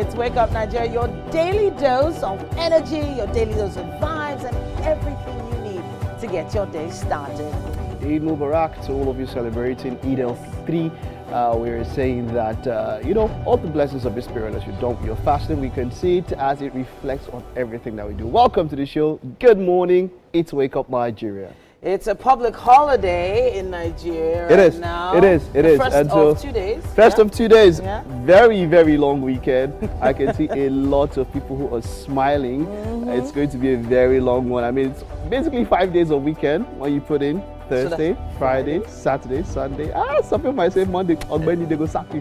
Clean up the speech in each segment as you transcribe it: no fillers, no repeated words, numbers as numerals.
It's Wake Up Nigeria, your daily dose of energy, your daily dose of vibes, and everything you need to get your day started. Eid Mubarak to all of you celebrating Eid al-Fitr. We're saying that, all the blessings of the Spirit as you don't, you're fasting, we can see it as it reflects on everything that we do. Welcome to the show. Good morning. It's Wake Up Nigeria. It's a public holiday in Nigeria. It is. Now. It is. It is. First and of 2 days. First of 2 days. Yeah. Very, very long weekend. I can see a lot of people who are smiling. It's going to be a very long one. I mean, it's basically 5 days of weekend when you put in Thursday, Friday, Saturday, Sunday. Some people might say Monday, on Monday they go sack you.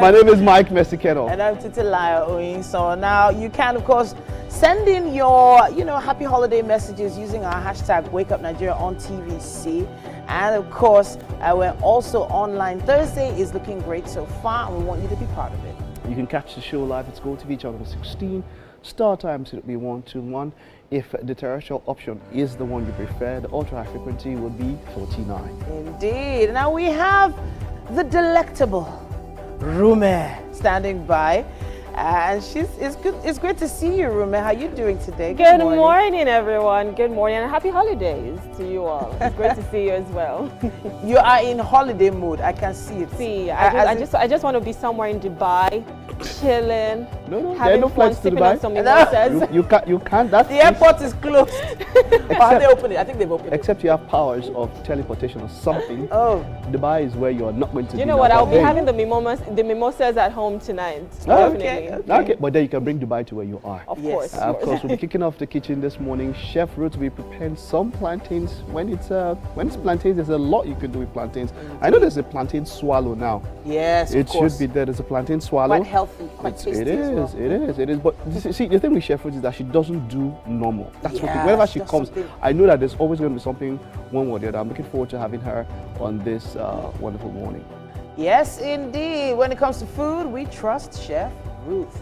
My name is Mike Mesikeno. And I'm Titilaya Oyin. So now you can, of course, send in your, happy holiday messages using our hashtag Wake Up Nigeria on TVC. And of course, we're also online. Thursday is looking great so far, and we want you to be part of it. You can catch the show live at GOTV channel 16. StarTimes will be 121. If the terrestrial option is the one you prefer, the ultra high frequency would be 49. Indeed. Now we have the delectable Rume standing by. And it's great to see you, Rume. How are you doing today? Good morning, everyone. Good morning, and happy holidays to you all. It's great to see you as well. You are in holiday mood. I can see it. I just want to be somewhere in Dubai, chilling. No, having no fun, flights to sipping Dubai. on some mimosas. You can't. That's the airport is closed. Have they opened it? I think they've opened it. Except you have powers of teleportation or something. Oh. Dubai is where you are not going to. You know what? I'll be having the mimosas at home tonight. Definitely. Okay, but then you can bring Dubai to where you are. Of course. Of course, we'll be kicking off the kitchen this morning. Chef Ruth will be preparing some plantains. When it's plantains, there's a lot you can do with plantains. I know there's a plantain swallow now. Yes, it should be there. There's a plantain swallow. Quite healthy, quite tasty. It is. Well. It is. But see, the thing with Chef Ruth is that she doesn't do normal. That's what whenever she comes, something. I know that there's always going to be something one way or the other. I'm looking forward to having her on this wonderful morning. Yes, indeed. When it comes to food, we trust Chef Ruth.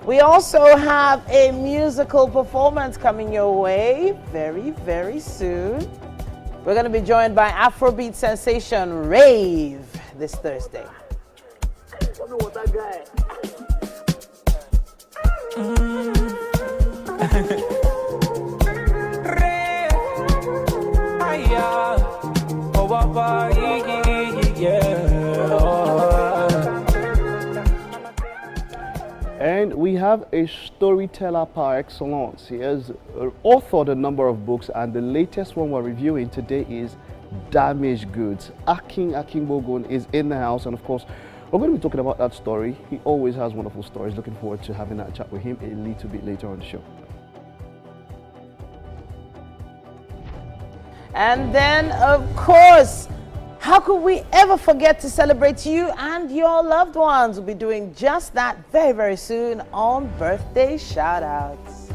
We also have a musical performance coming your way very, very soon. We're going to be joined by Afrobeat sensation Rave this Thursday. And we have a storyteller par excellence. He has authored a number of books, and the latest one we're reviewing today is Damaged Goods. Akin Bogun is in the house, and of course, we're going to be talking about that story. He always has wonderful stories. Looking forward to having that chat with him a little bit later on the show. And then, of course, how could we ever forget to celebrate you and your loved ones? We'll be doing just that very, very soon on Birthday Shoutouts.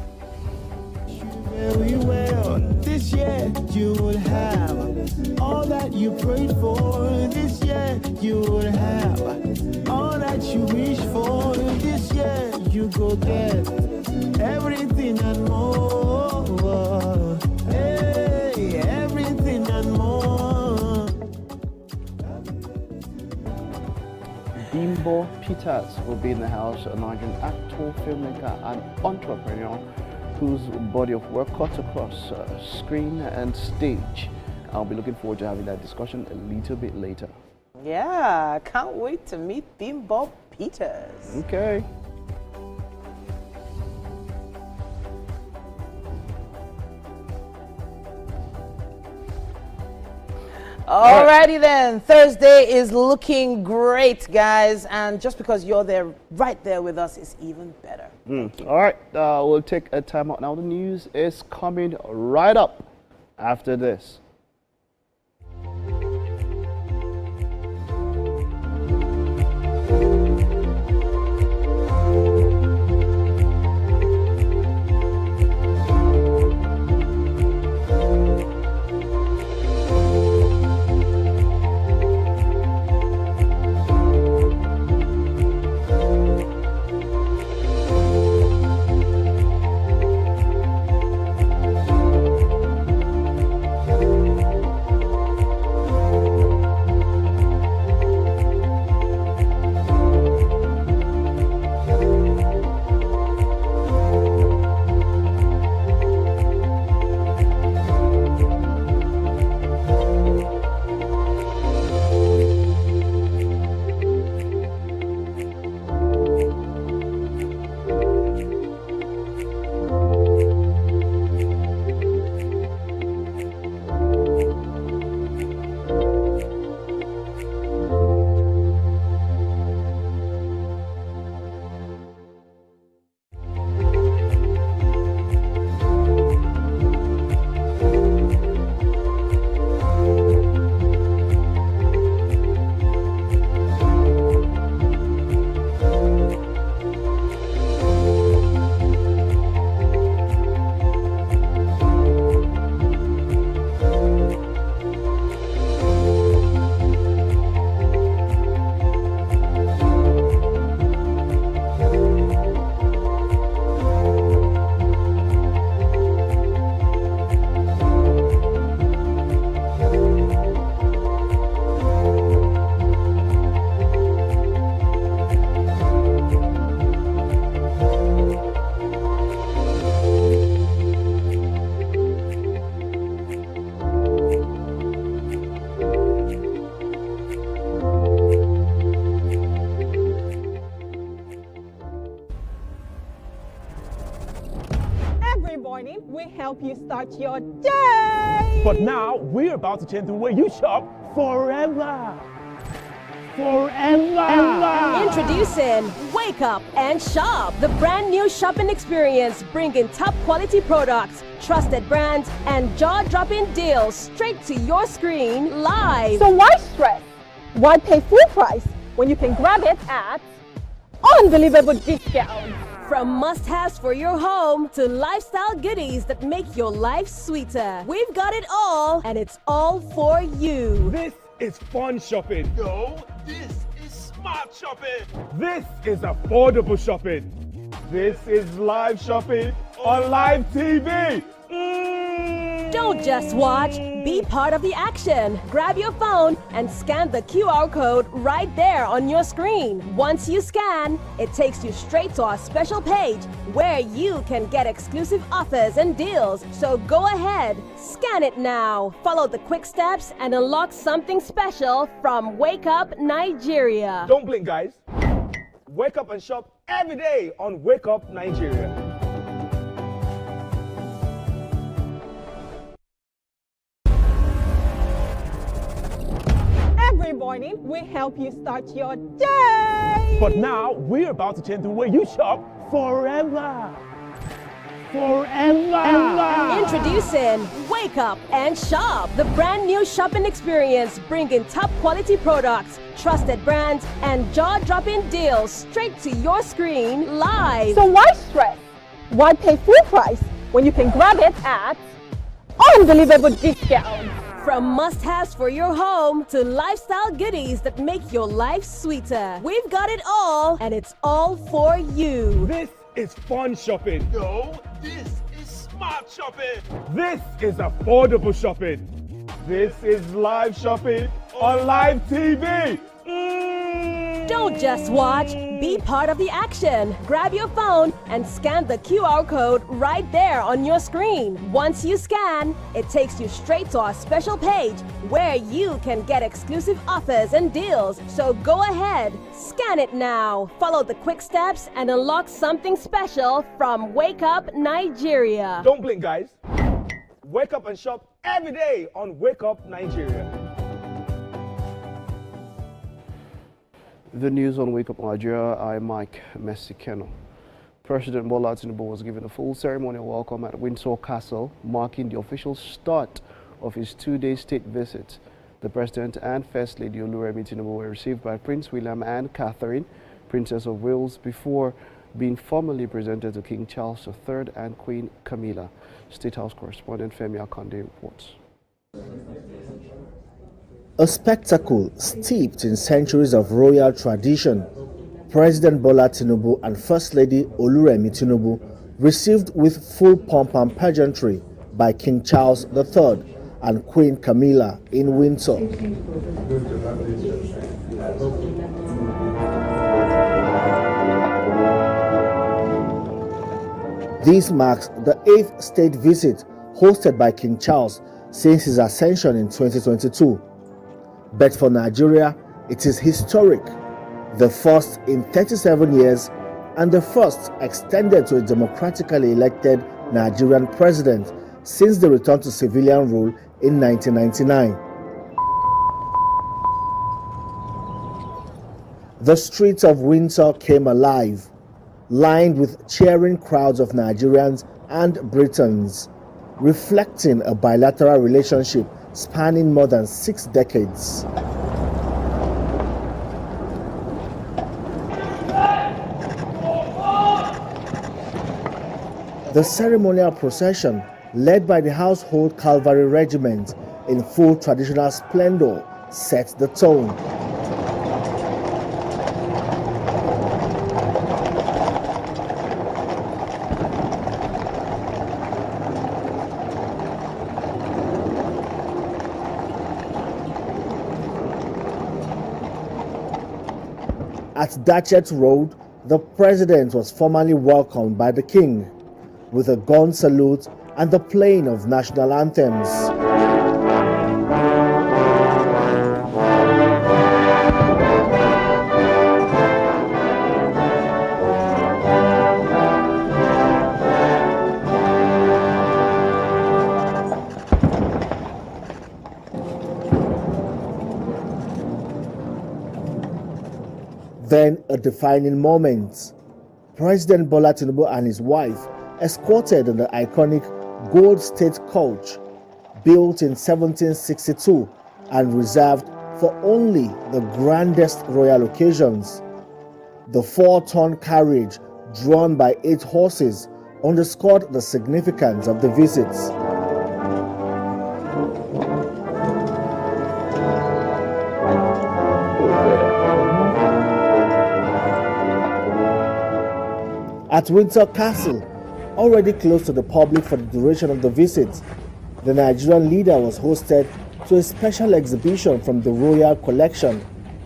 This year you will have all that you prayed for. This year you will have all that you wish for. This year you go get everything and more. Hey, everything and more. Bimbo Peters will be in the house, a Nigerian actor, filmmaker, and entrepreneur whose body of work cuts across screen and stage. I'll be looking forward to having that discussion a little bit later. Yeah, can't wait to meet Bimbo Peters. Okay. Alrighty then, Thursday is looking great, guys, and just because you're there, right there with us, is even better. All right, we'll take a time out now. The news is coming right up after this. Every morning, we help you start your day. But now we're about to change the way you shop forever. Forever. Introducing Wake Up and Shop, the brand new shopping experience bringing top quality products, trusted brands, and jaw-dropping deals straight to your screen live. So why stress? Why pay full price when you can grab it at unbelievable discounts? From must-haves for your home to lifestyle goodies that make your life sweeter. We've got it all, and it's all for you. This is fun shopping. No, this is smart shopping. This is affordable shopping. This is live shopping on live TV. Don't just watch, be part of the action. Grab your phone and scan the QR code right there on your screen. Once you scan, it takes you straight to our special page where you can get exclusive offers and deals. So go ahead, scan it now. Follow the quick steps and unlock something special from Wake Up Nigeria. Don't blink, guys. Wake up and shop every day on Wake Up Nigeria. Every morning, we help you start your day. But now we're about to change the way you shop forever. Forever. Introducing Wake Up and Shop, the brand new shopping experience bringing top quality products, trusted brands, and jaw-dropping deals straight to your screen live. So why stress? Why pay full price when you can grab it at unbelievable discounts? From must-haves for your home to lifestyle goodies that make your life sweeter. We've got it all, and it's all for you. This is fun shopping. No, this is smart shopping. This is affordable shopping. This is live shopping on live TV. Don't just watch, be part of the action. Grab your phone and scan the QR code right there on your screen. Once you scan, it takes you straight to our special page where you can get exclusive offers and deals. So go ahead, scan it now. Follow the quick steps and unlock something special from Wake Up Nigeria. Don't blink, guys. Wake up and shop every day on Wake Up Nigeria. The news on Wake Up Nigeria, I'm Mike Messikeno. President Bola Tinubu was given a full ceremonial welcome at Windsor Castle, marking the official start of his two-day state visit. The President and First Lady Oluremi Tinubu were received by Prince William and Catherine, Princess of Wales, before being formally presented to King Charles III and Queen Camilla. State House correspondent Femi Akande reports. A spectacle steeped in centuries of royal tradition, President Bola Tinubu and First Lady Oluremi Tinubu received with full pomp and pageantry by King Charles III and Queen Camilla in Windsor. This marks the 8th state visit hosted by King Charles since his ascension in 2022. But for Nigeria, it is historic, the first in 37 years and the first extended to a democratically elected Nigerian president since the return to civilian rule in 1999. The streets of Windsor came alive, lined with cheering crowds of Nigerians and Britons, reflecting a bilateral relationship spanning more than 6 decades. The ceremonial procession, led by the Household Cavalry Regiment in full traditional splendor, set the tone. At Datchet Road, the president was formally welcomed by the king with a gun salute and the playing of national anthems. Then a defining moment. President Bola Tinubu and his wife escorted in the iconic Gold State Coach, built in 1762 and reserved for only the grandest royal occasions. The 4-ton carriage, drawn by 8 horses, underscored the significance of the visits. At Windsor Castle, already closed to the public for the duration of the visit, the Nigerian leader was hosted to a special exhibition from the Royal Collection,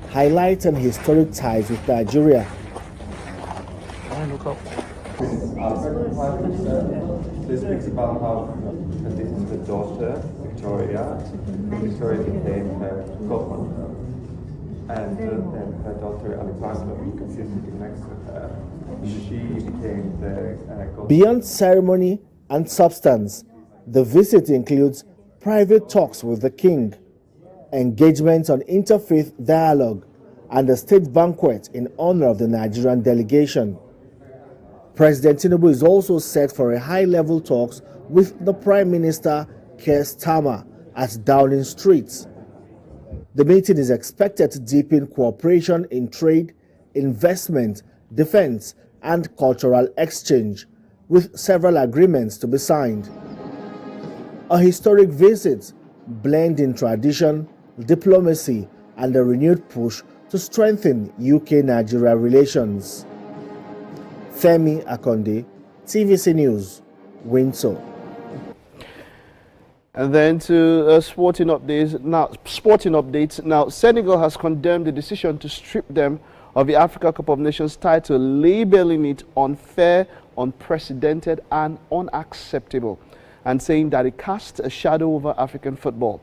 highlighting historic ties with Nigeria. This speaks about how this is the daughter, Victoria. Victoria became her godmother, and then her daughter Alexandra, you can see sitting next to her. She became the godmother. Beyond ceremony and substance, the visit includes private talks with the king, engagements on interfaith dialogue, and a state banquet in honor of the Nigerian delegation. President Tinubu is also set for a high-level talks with the Prime Minister Keir Starmer at Downing Street. The meeting is expected to deepen cooperation in trade, investment, defense, and cultural exchange, with several agreements to be signed. A historic visit, blending tradition, diplomacy, and a renewed push to strengthen UK-Nigeria relations. Femi Akonde, TVC News, Windsor. And then to sporting updates. Now, Senegal has condemned the decision to strip them of the Africa Cup of Nations title, labeling it unfair, unprecedented, and unacceptable, and saying that it casts a shadow over African football.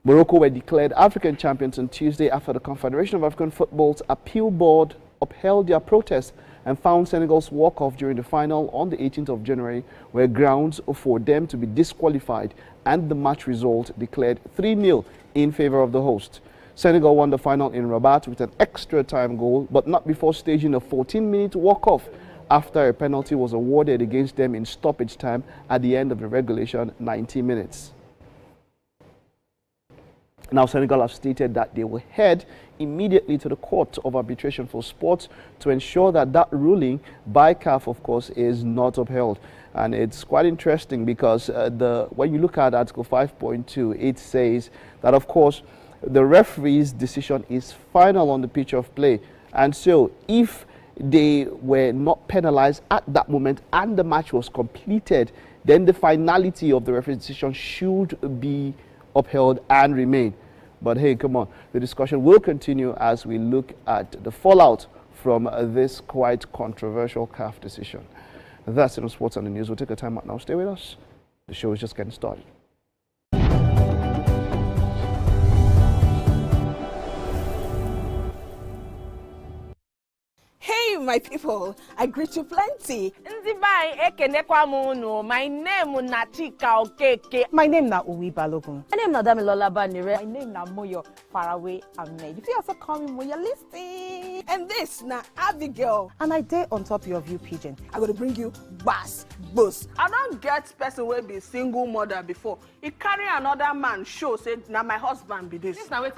Morocco were declared African champions on Tuesday after the Confederation of African Football's appeal board upheld their protest and found Senegal's walk-off during the final on the 18th of January were grounds for them to be disqualified, and the match result declared 3-0 in favor of the host. Senegal won the final in Rabat with an extra time goal, but not before staging a 14-minute walk-off after a penalty was awarded against them in stoppage time at the end of the regulation 90 minutes. Now, Senegal have stated that they will head immediately to the Court of Arbitration for Sports to ensure that that ruling by CAF, of course, is not upheld. And it's quite interesting because when you look at Article 5.2, it says that, of course, the referee's decision is final on the pitch of play. And so if they were not penalized at that moment and the match was completed, then the finality of the referee's decision should be upheld and remain. But hey, come on, the discussion will continue as we look at the fallout from this quite controversial CAF decision. That's it on Sports and the News. We'll take a time out now. Stay with us. The show is just getting started. Hey, my people, I greet you plenty. My name is Natika Okeke. My name na Uwi Balogun. My name is Damilola Banire. My name na Moyo Faraway Ahmed. If you also call me Moyo, listen. And this na Abigail. And I dare on top your view pigeon. I'm going to bring you bass, boost. I don't get person will be single mother before. He carry another man show say now my husband be this. After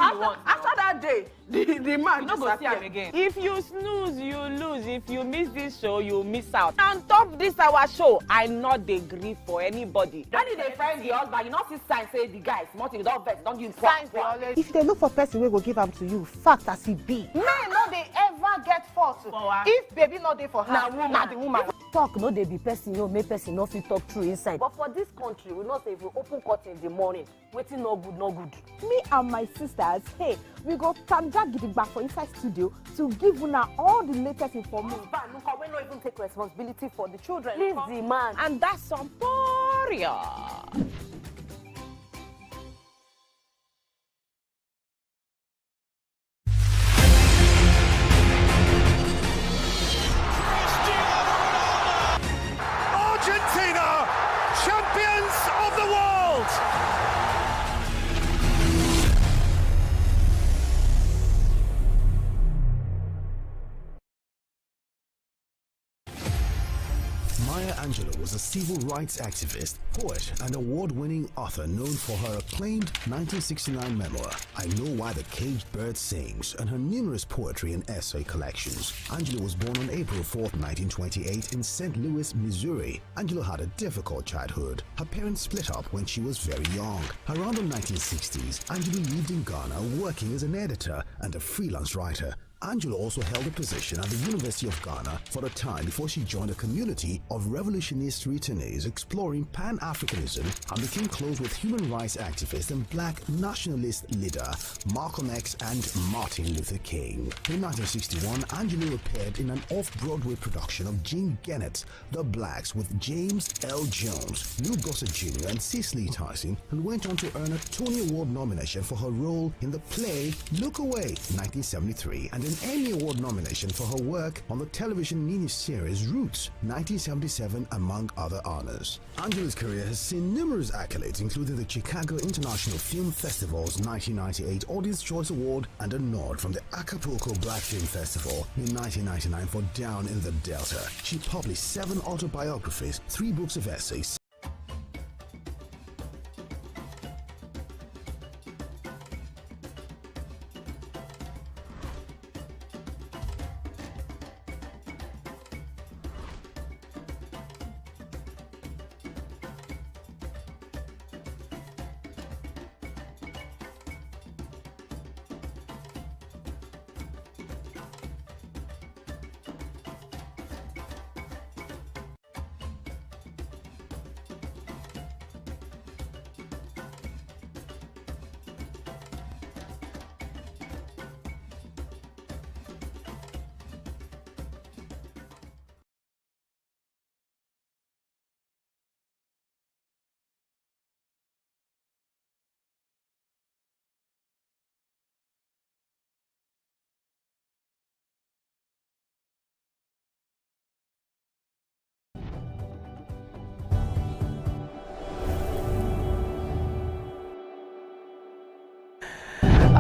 that day, the man disappear again. If you snooze, you lose. If you miss this show, you miss out. On top this our show, I not dey gree for anybody. When you dey find the husband, you not see sign say the guy small thing, don't vex, don't give signs. If they look for person we go give them to you, fact as it be. Men no dey ever get fault. If baby not dey for her, na the woman. Talk no dey be person, you make person no fit talk true inside. But for this country, we know say if we open curtain in the morning, waiting no good, no good. Me and my sisters, hey, we go tanda gidigba for inside studio to give una all the latest information. Husband, we no even take responsibility for the children. Leave the man. And that's some poria. Argentina, champions of the world! was a civil rights activist, poet, and award-winning author known for her acclaimed 1969 memoir, I Know Why the Caged Bird Sings, and her numerous poetry and essay collections. Angela was born on April 4, 1928 in St. Louis, Missouri. Angela had a difficult childhood. Her parents split up when she was very young. Around the 1960s, Angela lived in Ghana working as an editor and a freelance writer. Angela also held a position at the University of Ghana for a time before she joined a community of revolutionist returnees exploring Pan-Africanism and became close with human rights activist and black nationalist leader Malcolm X and Martin Luther King. In 1961, Angela appeared in an off-Broadway production of Jean Gennett's The Blacks with James L. Jones, Lou Gossett Jr. and Cicely Tyson, and went on to earn a Tony Award nomination for her role in the play Look Away in 1973 and an Emmy Award nomination for her work on the television miniseries Roots 1977, among other honors. Angela's career has seen numerous accolades, including the Chicago International Film Festival's 1998 Audience Choice Award and a nod from the Acapulco Black Film Festival in 1999 for Down in the Delta. She published 7 autobiographies, 3 books of essays.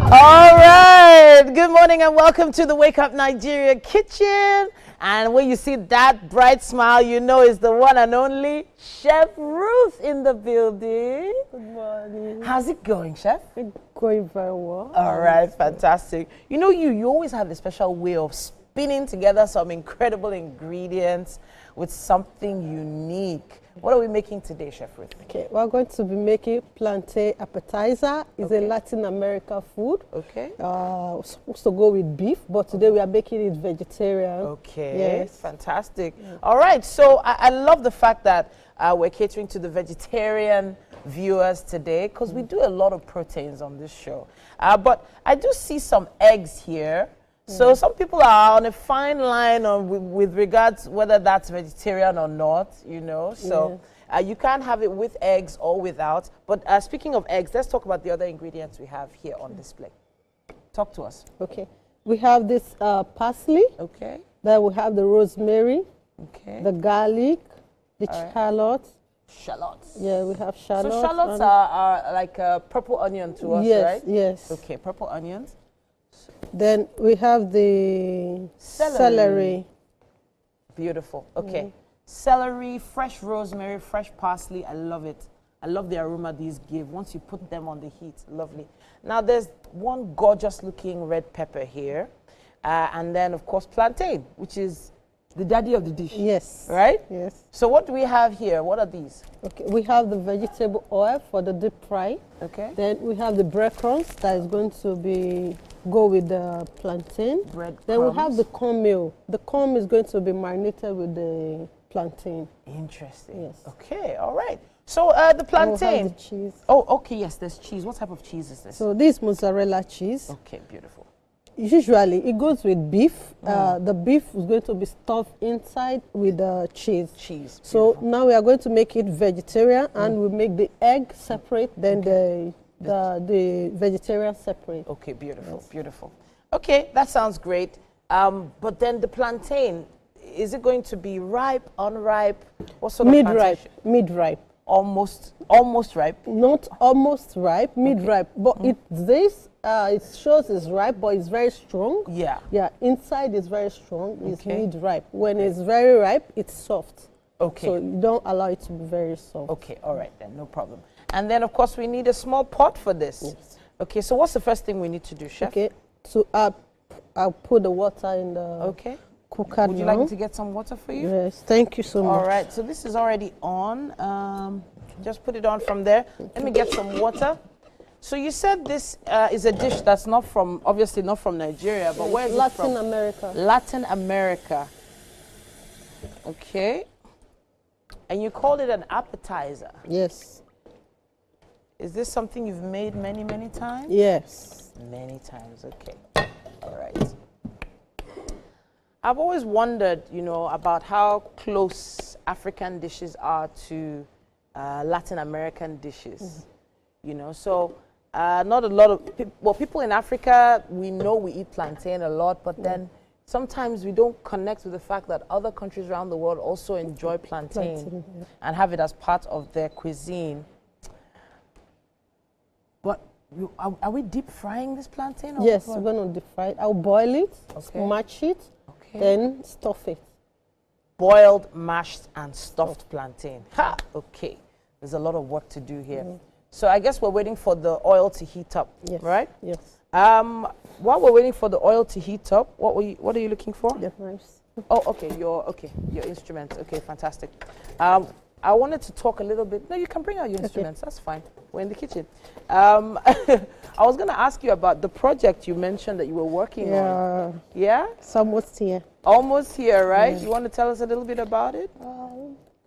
All right, good morning and welcome to the Wake Up Nigeria kitchen. And when you see that bright smile, you know it's the one and only Chef Ruth in the building. Good morning. How's it going, Chef? It's going very well. All right, fantastic. You know, you always have a special way of spinning together some incredible ingredients with something unique. What are we making today, Chef Ruth? Okay, we're going to be making plantain appetizer. It's a Latin American food. Okay. Supposed to go with beef, but today we are making it vegetarian. Okay. Yes. Fantastic. Yeah. All right. So I love the fact that we're catering to the vegetarian viewers today because we do a lot of proteins on this show. But I do see some eggs here. So some people are on a fine line with regards whether that's vegetarian or not, you know. So you can't have it with eggs or without. But speaking of eggs, let's talk about the other ingredients we have here on display. Talk to us. Okay. We have this parsley. Okay. Then we have the rosemary. Okay. The garlic. The shallots. Shallots. Yeah, we have shallots. So shallots are like a purple onion to us, right? Yes. Okay, purple onions. Then we have the celery. Beautiful. Okay. Celery, fresh rosemary, fresh parsley. I love it. I love the aroma these give once you put them on the heat. Lovely. Now there's one gorgeous looking red pepper here. And then of course plantain, which is the daddy of the dish. Yes. Right? Yes. So what do we have here? What are these? Okay, we have the vegetable oil for the deep fry. Okay. Then we have the breadcrumbs that is going to go with the plantain. Then we have the cornmeal. The corn is going to be marinated with the plantain. Interesting. Yes. Okay, all right. So the plantain. We have the cheese. Oh, okay, yes, there's cheese. What type of cheese is this? So this mozzarella cheese. Okay, beautiful. Usually it goes with beef. The beef is going to be stuffed inside with the cheese. Cheese. So now we are going to make it vegetarian and we make the egg separate, then the vegetarian separate. Okay, beautiful, beautiful. Okay, that sounds great. But then the plantain, is it going to be ripe, unripe? What sort of mid-ripe? Mid-ripe. Almost ripe? Not almost ripe, mid-ripe. But it shows it's ripe, but it's very strong. Yeah. Yeah, inside is very strong. It's mid-ripe. When it's very ripe, it's soft. Okay. So you don't allow it to be very soft. Okay, all right then, no problem. And then, of course, we need a small pot for this. Yes. Okay, so what's the first thing we need to do, Chef? Okay, so I'll put the water in the cooker. Would you like me to get some water for you? Yes, thank you so much. All right, so this is already on. Just put it on from there. Let me get some water. So you said this is a dish that's not from, obviously not from Nigeria, but where is it from? Latin America. Latin America. Okay. And you called it an appetizer. Yes. Is this something you've made many, many times? Yes. Many times, okay. All right. I've always wondered, you know, about how close African dishes are to Latin American dishes. You know, so not a lot of people in Africa, we know we eat plantain a lot, but then sometimes we don't connect with the fact that other countries around the world also enjoy plantain and have it as part of their cuisine. But are we deep frying this plantain? Or yes, we're going to deep fry it. I'll boil it, mash it, then stuff it. Boiled, mashed, and stuffed plantain. Ha! Okay. There's a lot of work to do here. So I guess we're waiting for the oil to heat up, right? Yes. While we're waiting for the oil to heat up, what are you looking for? The knives. Oh, okay. Your instruments. Okay, fantastic. I wanted to talk a little bit. No, you can bring out your instruments. That's fine. We're in the kitchen. I was going to ask you about the project you mentioned that you were working on. Yeah? It's almost here. Almost here, right? You want to tell us a little bit about it?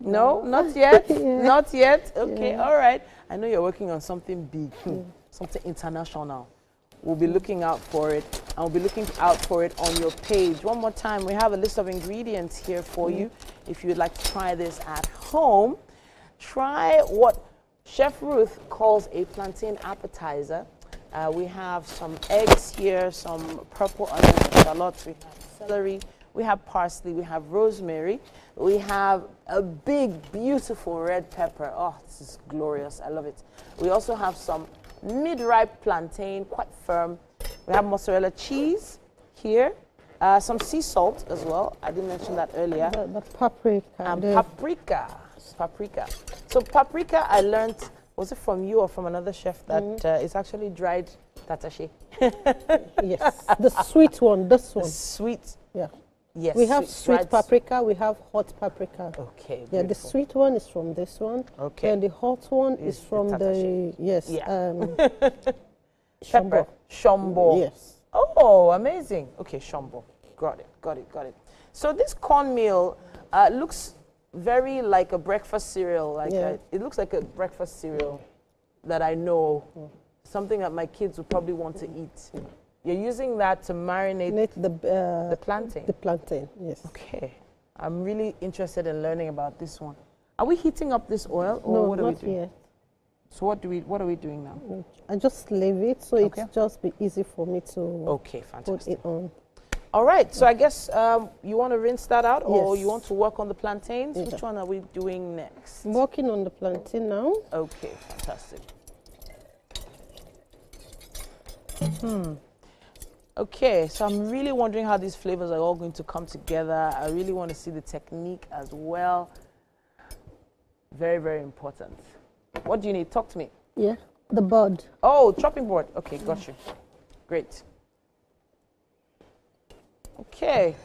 No, not yet. Not yet. Okay, all right. I know you're working on something big, something international. We'll be looking out for it, and we'll be looking out for it on your page. One more time, we have a list of ingredients here for you. If you'd like to try this at home, try what Chef Ruth calls a plantain appetizer. We have some eggs here, some purple onions, shallots, we have celery, we have parsley, we have rosemary, we have a big, beautiful red pepper. Oh, this is glorious. I love it. We also have some mid-ripe plantain, quite firm. We have mozzarella cheese here, some sea salt as well. I didn't mention that earlier. The paprika. And paprika. So paprika, I learned, was it from you or from another chef, that it's actually dried tatache? Yes, the sweet one, this one. The sweet. Yeah. Yes. We have sweet paprika, we have hot paprika. Okay. Yeah, the sweet one is from this one. Okay. And the hot one is from the Pepper. Shombo. Yes. Oh, amazing. Okay, shombo. Got it. So this cornmeal looks very like a breakfast cereal. It looks like a breakfast cereal that I know, something that my kids would probably want to eat. You're using that to marinate the plantain? The plantain, yes. Okay. I'm really interested in learning about this one. Are we heating up this oil, or what are we doing? Yet. So what are we doing now? I just leave it so it's just be easy for me to put it on. All right, so I guess you want to rinse that out, or you want to work on the plantains? Which one are we doing next? I'm working on the plantain now. Okay, fantastic. Okay, so I'm really wondering how these flavors are all going to come together. I really want to see the technique as well. Very, very important. What do you need? Talk to me. Yeah, the board. Oh, chopping board. Okay, got you. Great. Okay.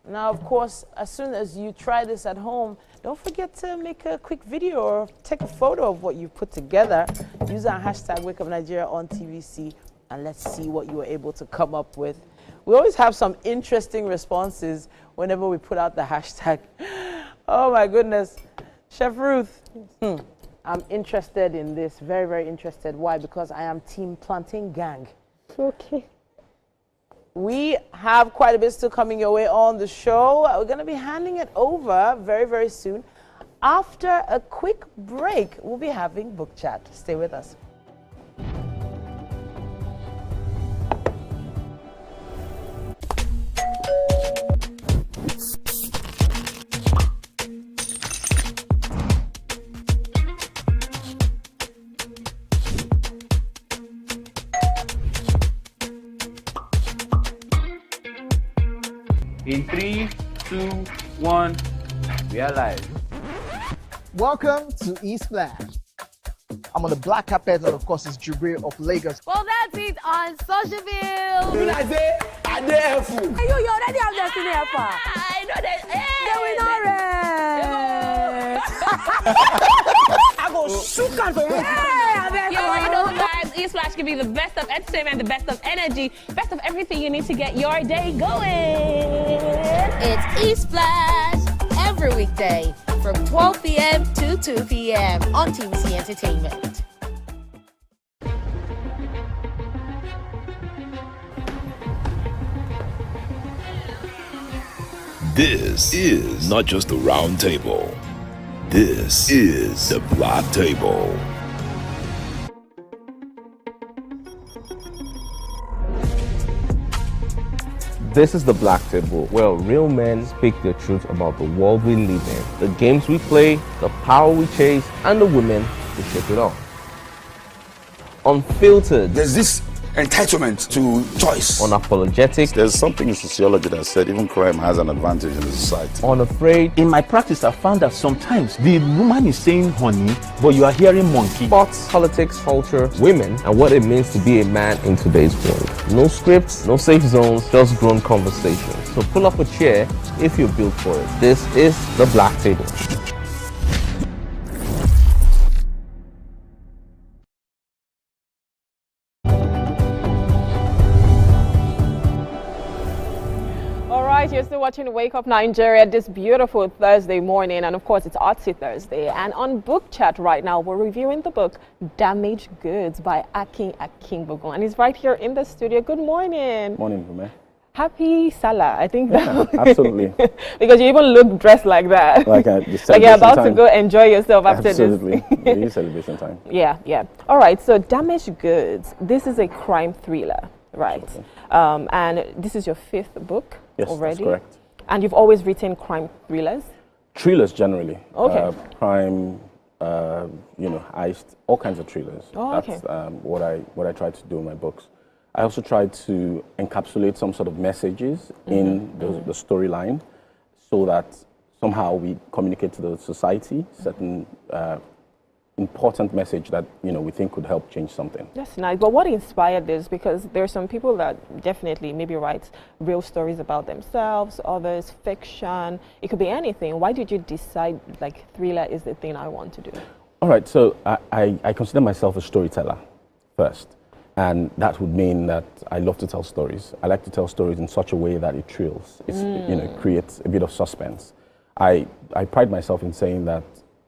Now, of course, as soon as you try this at home, don't forget to make a quick video or take a photo of what you put together. Use our hashtag WakeUpNigeria on TVC, and let's see what you were able to come up with. We always have some interesting responses whenever we put out the hashtag. Oh my goodness. Chef Ruth, I'm interested in this, very, very interested. Why? Because I am Team Plantain Gang. Okay. We have quite a bit still coming your way on the show. We're going to be handing it over very, very soon. After a quick break, we'll be having book chat. Stay with us. In 3, 2, 1. We are live. Welcome to Splash. I'm on the black carpet, and of course, it's Jubril of Lagos. Well, that's it on Socialville. When I say, I dare fool. You already have Destiny Alpha. I know that. I go shoot on for you. You already know, guys. E-Splash can be the best of entertainment, the best of energy, best of everything you need to get your day going. It's E-Splash every weekday from 12 p.m. to 2 p.m. on TVC Entertainment. This is not just the round table. This is the black table. This is the Black Table, where real men speak the truth about the world we live in, the games we play, the power we chase, and the women who shape it all. Unfiltered. There's this entitlement to choice. Unapologetic. There's something in sociology that said even crime has an advantage in the society. Unafraid. In my practice, I found that sometimes the woman is saying honey, but you are hearing monkey. Sports, politics, culture, women, and what it means to be a man in today's world. No scripts, no safe zones, just grown conversations. So pull up a chair if you're built for it. This is the Black Table. You're still watching Wake Up Nigeria this beautiful Thursday morning, and of course it's Artsy Thursday. And on Book Chat right now, we're reviewing the book Damaged Goods by Akin Akinbogun, and he's right here in the studio. Good morning. Morning, Rume. Happy Salah, I think. Yeah, absolutely. Because you even look dressed like that. Like you're about to go enjoy yourself after absolutely. this. It is celebration time. Yeah, yeah. All right, so Damaged Goods. This is a crime thriller, right? And this is your fifth book. Yes, already? That's correct. And you've always written crime thrillers? Thrillers generally. Okay. Crime, heist, all kinds of thrillers. Oh, that's what I try to do in my books. I also try to encapsulate some sort of messages in the storyline so that somehow we communicate to the society certain important message that we think could help change something. That's nice. But what inspired this? Because there are some people that definitely maybe write real stories about themselves, others fiction. It could be anything. Why did you decide like thriller is the thing I want to do? All right. So I consider myself a storyteller first, and that would mean that I love to tell stories. I like to tell stories in such a way that it thrills. It creates a bit of suspense. I pride myself in saying that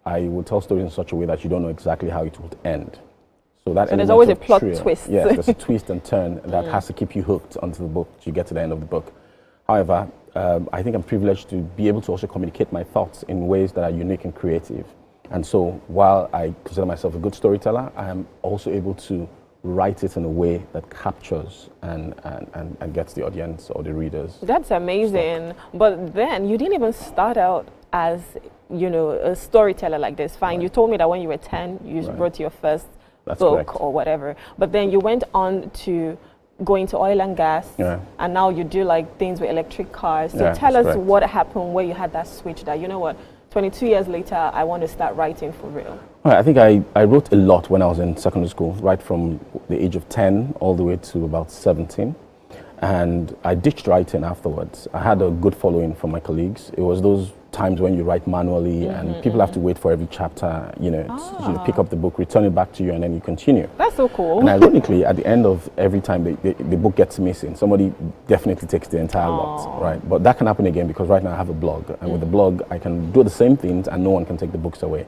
I will tell stories in such a way that you don't know exactly how it would end. So there's always a plot twist. Yes, there's a twist and turn that has to keep you hooked onto the book till you get to the end of the book. However, I think I'm privileged to be able to also communicate my thoughts in ways that are unique and creative. And so while I consider myself a good storyteller, I am also able to write it in a way that captures and gets the audience or the readers. That's amazing. But then you didn't even start out as a storyteller like this. Fine, you told me that when you were 10, you wrote your first book or whatever. But then you went on to go into oil and gas, and now you do like things with electric cars. So tell us what happened where you had that switch that, 22 years later, I want to start writing for real. All right, I think I wrote a lot when I was in secondary school, right from the age of 10 all the way to about 17. And I ditched writing afterwards. I had a good following from my colleagues. It was those times when you write manually and people have to wait for every chapter, to pick up the book, return it back to you, and then you continue. That's so cool. And ironically, at the end of every time the book gets missing, somebody definitely takes the entire lot, right? But that can happen again because right now I have a blog, and with the blog, I can do the same things and no one can take the books away.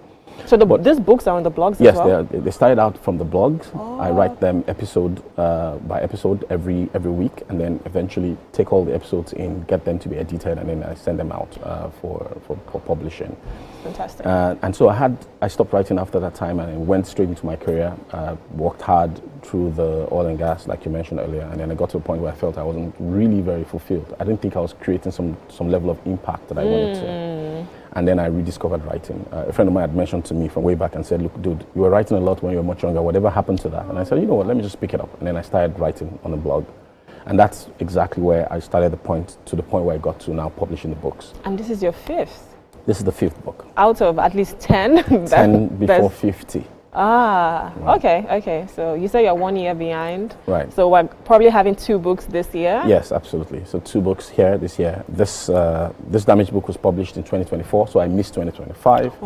So these books are on the blogs as well? Yes, they started out from the blogs. I write them episode by episode every week, and then eventually take all the episodes in, get them to be edited, and then I send them out for publishing. Fantastic. And so I stopped writing after that time, and I went straight into my career. Worked hard through the oil and gas, like you mentioned earlier, and then I got to a point where I felt I wasn't really very fulfilled. I didn't think I was creating some level of impact that I wanted to. And then I rediscovered writing. A friend of mine had mentioned to me from way back and said, look, dude, you were writing a lot when you were much younger. Whatever happened to that? And I said, you know what, let me just pick it up. And then I started writing on a blog. And that's exactly where I started to the point where I got to now publishing the books. And this is your fifth? This is the 5th book. Out of at least 10? 10 before 50. Ah, right. Okay. So you say you're 1 year behind. Right. So we're probably having 2 books this year? Yes, absolutely. So 2 books here this year. This Damaged book was published in 2024, so I missed 2025,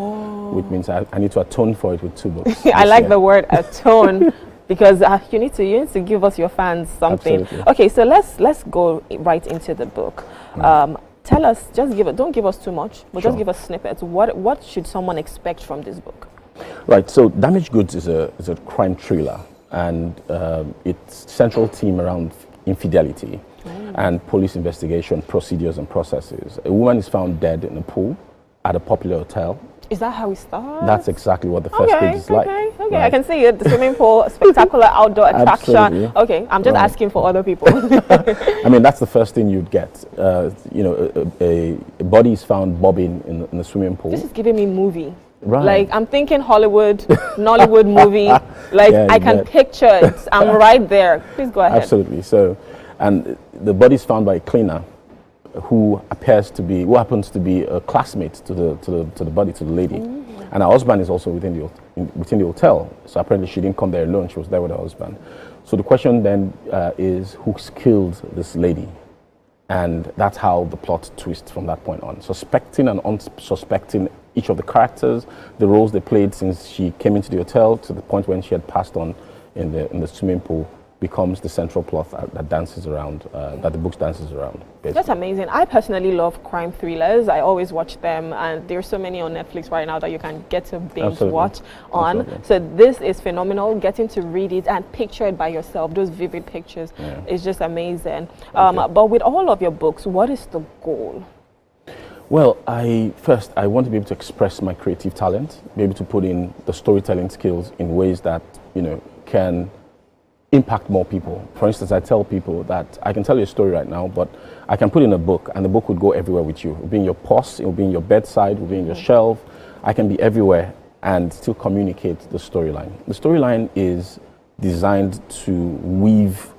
which means I need to atone for it with 2 books. I like the word atone. Because you need to give us your fans something. Absolutely. Okay, so let's go right into the book. Tell us, don't give us too much, but just give us snippets. What should someone expect from this book? Right. So Damaged Goods is a crime thriller, and its central theme around infidelity and police investigation procedures and processes. A woman is found dead in a pool at a popular hotel. Is that how it starts? That's exactly what the first page is like. Okay, right? I can see it. The swimming pool, spectacular outdoor attraction. Absolutely. Okay, I'm just asking for other people. I mean, that's the first thing you'd get. A body is found bobbing in the swimming pool. This is giving me movie. Right. Like, I'm thinking Hollywood, Nollywood movie. Like, I can picture it. I'm right there. Please go ahead. Absolutely. So, and the body is found by a cleaner who happens to be a classmate to the body, to the lady. And her husband is also within the hotel. So apparently she didn't come there alone. She was there with her husband. So the question then is, who's killed this lady? And that's how the plot twists from that point on. Suspecting and unsuspecting each of the characters, the roles they played since she came into the hotel to the point when she had passed on in the swimming pool, becomes the central plot that dances around, that the book dances around. Basically. That's amazing. I personally love crime thrillers. I always watch them, and there's so many on Netflix right now that you can get to binge watch on. Absolutely. So this is phenomenal. Getting to read it and picture it by yourself, those vivid pictures, is just amazing. But with all of your books, what is the goal? Well, I want to be able to express my creative talent, be able to put in the storytelling skills in ways that can impact more people. For instance, I tell people that I can tell you a story right now, but I can put in a book, and the book would go everywhere with you. It will be in your purse, it will be in your bedside, it will be in your shelf. I can be everywhere and still communicate the storyline. The storyline is designed to weave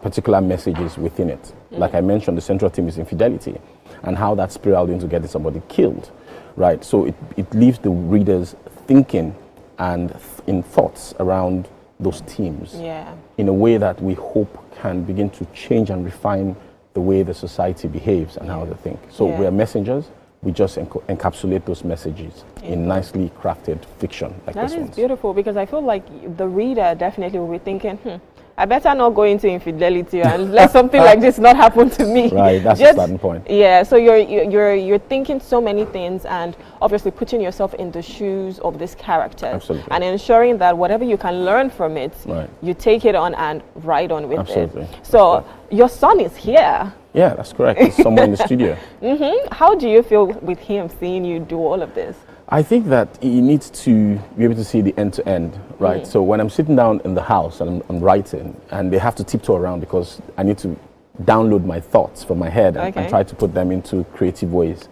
particular messages within it. Like I mentioned, the central theme is infidelity and how that spiraled into getting somebody killed, right? So it leaves the readers thinking and in thoughts around those themes in a way that we hope can begin to change and refine the way the society behaves and how they think. So we are messengers. We just encapsulate those messages in nicely crafted fiction like this one. That is beautiful, because I feel like the reader definitely will be thinking, I better not go into infidelity and let something like this not happen to me. Right, that's the starting point. Yeah, so you're thinking so many things, and obviously putting yourself in the shoes of this character. Absolutely. And ensuring that whatever you can learn from it, you take it on and ride on with Absolutely. it. So your son is here. Yeah, that's correct. He's somewhere in the studio. How do you feel with him seeing you do all of this? I think that he needs to be able to see the end to end, right? So when I'm sitting down in the house and I'm writing, and they have to tiptoe around because I need to download my thoughts from my head and try to put them into creative ways,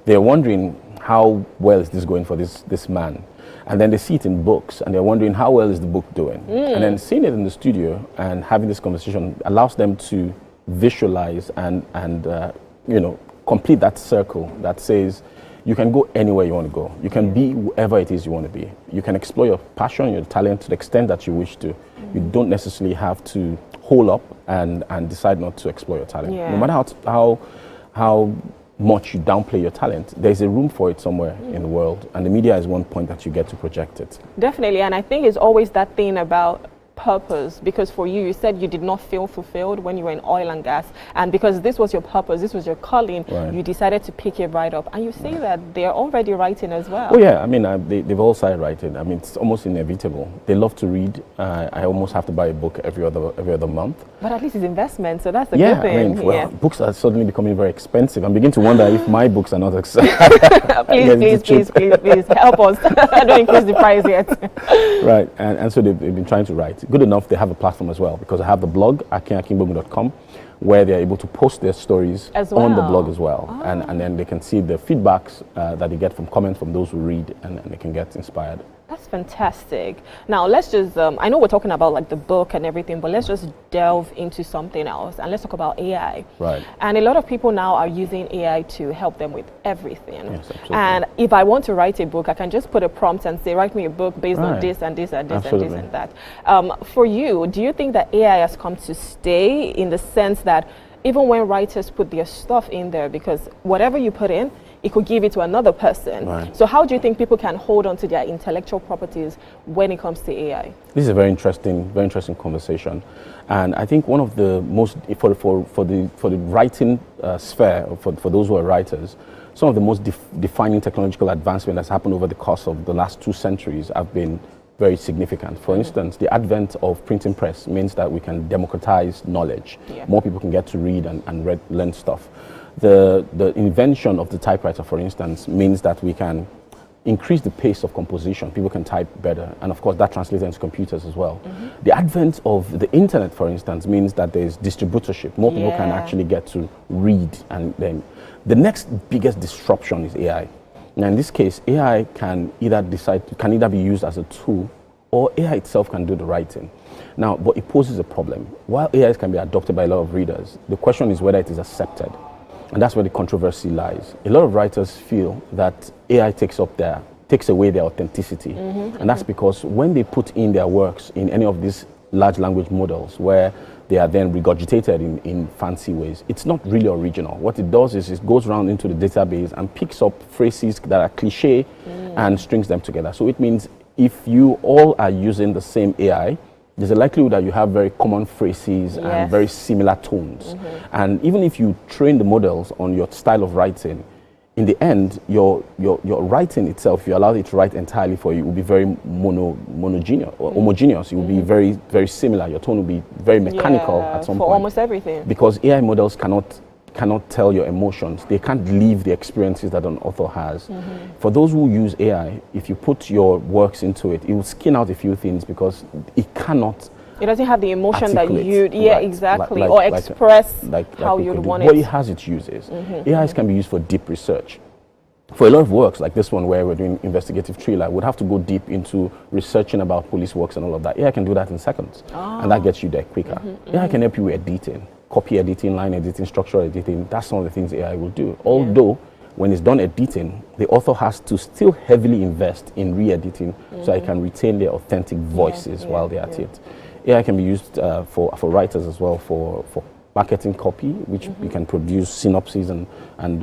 they're wondering how well is this going for this man. And then they see it in books and they're wondering how well is the book doing. And then seeing it in the studio and having this conversation allows them to visualize and complete that circle that says, you can go anywhere you want to go. You can be whoever it is you want to be. You can explore your passion, your talent to the extent that you wish to. You don't necessarily have to hole up and decide not to explore your talent. No matter how much you downplay your talent, there's a room for it somewhere in the world. And the media is one point that you get to project it. Definitely. And I think it's always that thing about purpose, because for you said you did not feel fulfilled when you were in oil and gas, and because this was your purpose, this was your calling, you decided to pick it right up, and you say that they're already writing as well. Oh yeah, I mean they've all started writing. I mean, it's almost inevitable. They love to read. I almost have to buy a book every other month. But at least it's investment, so that's a good thing. I mean, books are suddenly becoming very expensive. I'm beginning to wonder if my books are not expensive. please help us. Don't increase the price yet. Right, and so they've been trying to write. Good enough, they have a platform as well, because I have the blog, akinakingbogu.com, where they're able to post their stories on the blog as well. Oh. And then they can see the feedbacks that they get from comments from those who read, and they can get inspired. That's fantastic. Now let's just, I know we're talking about like the book and everything, but let's just delve into something else and let's talk about AI. Right. And a lot of people now are using AI to help them with everything. Yes, absolutely. And if I want to write a book, I can just put a prompt and say, write me a book based on Right. this and this and this Absolutely. and this and that. For you, do you think that AI has come to stay in the sense that even when writers put their stuff in there, because whatever you put in, it could give it to another person. Right. So how do you think people can hold on to their intellectual properties when it comes to AI? This is a very interesting conversation, and I think one of the most for the writing sphere, for those who are writers, some of the most defining technological advancement that's happened over the course of the last 2 centuries have been very significant. For instance, the advent of printing press means that we can democratize knowledge. Yeah. More people can get to read and learn stuff. The invention of the typewriter, for instance, means that we can increase the pace of composition. People can type better, and of course that translates into computers as well. The advent of the internet, for instance, means that there's distributorship. More people can actually get to read, and then the next biggest disruption is AI. Now in this case, AI can either be used as a tool, or AI itself can do the writing. Now, but it poses a problem. While AI can be adopted by a lot of readers, the question is whether it is accepted. And that's where the controversy lies. A lot of writers feel that AI takes away their authenticity. And that's because when they put in their works in any of these large language models where they are then regurgitated in fancy ways, it's not really original. What it does is it goes around into the database and picks up phrases that are cliche and strings them together. So it means if you all are using the same AI, there's a likelihood that you have very common phrases and very similar tones. And even if you train the models on your style of writing, in the end, your writing itself, if you allow it to write entirely for you, it will be very homogeneous. It will be very, very similar. Your tone will be very mechanical at some point. For almost everything. Because AI models cannot tell your emotions. They can't live the experiences that an author has. For those who use AI, if you put your works into it, it will skin out a few things because it cannot. It doesn't have the emotion that you, right, exactly, or express how you'd want it. But it has its uses. AIs can be used for deep research. For a lot of works like this one where we're doing investigative thriller, we'd have to go deep into researching about police works and all of that. AI can do that in seconds, and that gets you there quicker. AI can help you with editing. Copy editing, line editing, structural editing, that's some of the things AI will do. Although, when it's done editing, the author has to still heavily invest in re-editing so I can retain their authentic voices while they're at it. AI can be used for writers as well, for marketing copy, which you can produce synopses and